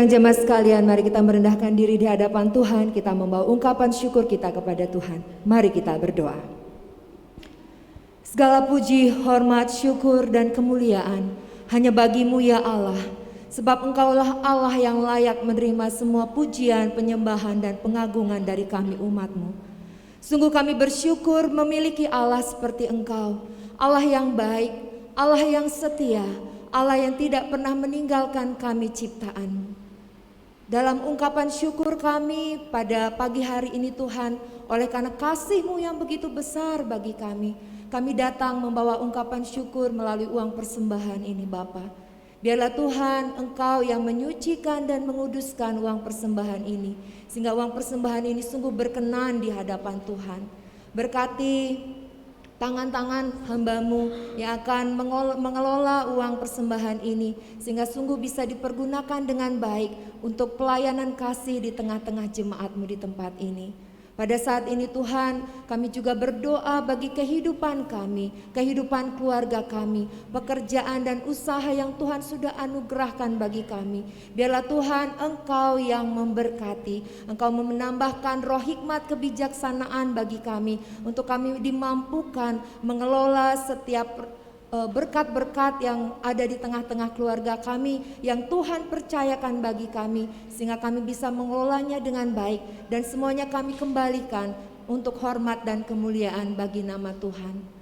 Sidang jemaat sekalian, mari kita merendahkan diri di hadapan Tuhan. Kita membawa ungkapan syukur kita kepada Tuhan. Mari kita berdoa. Segala puji, hormat, syukur, dan kemuliaan hanya bagi-Mu ya Allah. Sebab Engkaulah Allah yang layak menerima semua pujian, penyembahan, dan pengagungan dari kami umat-Mu. Sungguh kami bersyukur memiliki Allah seperti Engkau. Allah yang baik, Allah yang setia, Allah yang tidak pernah meninggalkan kami ciptaan. Dalam ungkapan syukur kami pada pagi hari ini Tuhan, oleh karena kasih-Mu yang begitu besar bagi kami datang membawa ungkapan syukur melalui uang persembahan ini Bapa. Biarlah Tuhan Engkau yang menyucikan dan menguduskan uang persembahan ini, sehingga uang persembahan ini sungguh berkenan di hadapan Tuhan. Berkati tangan-tangan hamba-Mu yang akan mengelola uang persembahan ini, sehingga sungguh bisa dipergunakan dengan baik untuk pelayanan kasih di tengah-tengah jemaat-Mu di tempat ini. Pada saat ini Tuhan, kami juga berdoa bagi kehidupan kami, kehidupan keluarga kami, pekerjaan dan usaha yang Tuhan sudah anugerahkan bagi kami. Biarlah Tuhan Engkau yang memberkati, Engkau menambahkan roh hikmat kebijaksanaan bagi kami, untuk kami dimampukan mengelola setiap berkat-berkat yang ada di tengah-tengah keluarga kami yang Tuhan percayakan bagi kami, sehingga kami bisa mengelolanya dengan baik dan semuanya kami kembalikan untuk hormat dan kemuliaan bagi nama Tuhan.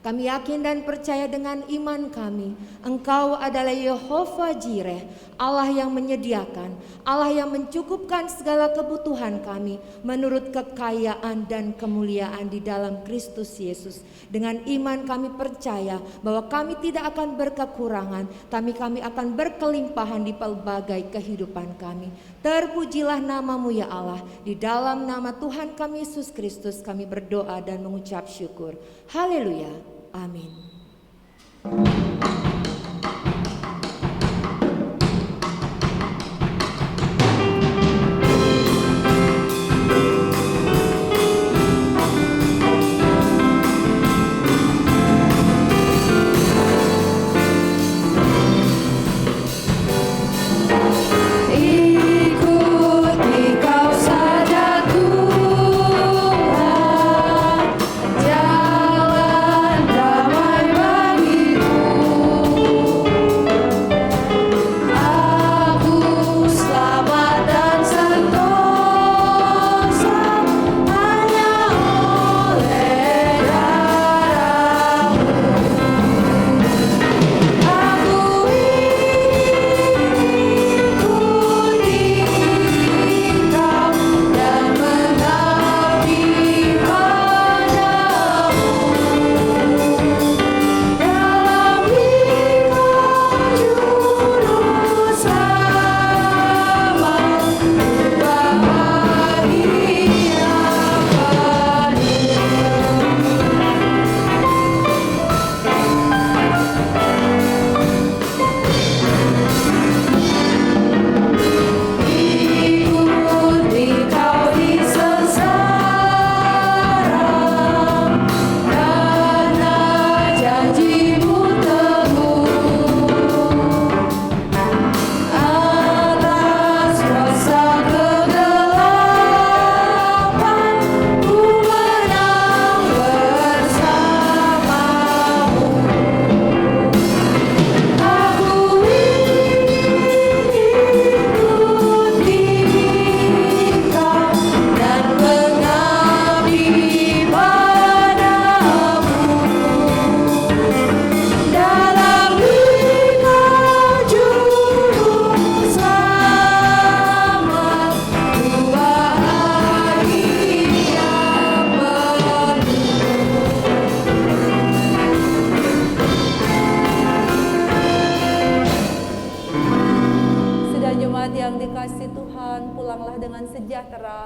Kami yakin dan percaya dengan iman kami, Engkau adalah Yehova Jireh, Allah yang menyediakan, Allah yang mencukupkan segala kebutuhan kami menurut kekayaan dan kemuliaan di dalam Kristus Yesus. Dengan iman kami percaya bahwa kami tidak akan berkekurangan, tapi kami akan berkelimpahan di pelbagai kehidupan kami. Terpujilah nama-Mu ya Allah. Di dalam nama Tuhan kami Yesus Kristus kami berdoa dan mengucap syukur. Haleluya. Amin.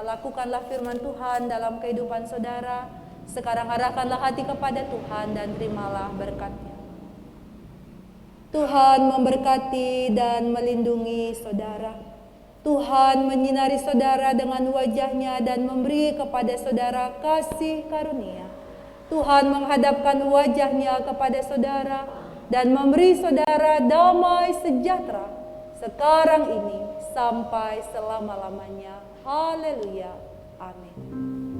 Lakukanlah firman Tuhan dalam kehidupan saudara. Sekarang arahkanlah hati kepada Tuhan dan terimalah berkat-Nya. Tuhan memberkati dan melindungi saudara. Tuhan menyinari saudara dengan wajah-Nya dan memberi kepada saudara kasih karunia. Tuhan menghadapkan wajah-Nya kepada saudara dan memberi saudara damai sejahtera sekarang ini sampai selama-lamanya. Haleluya. Amin.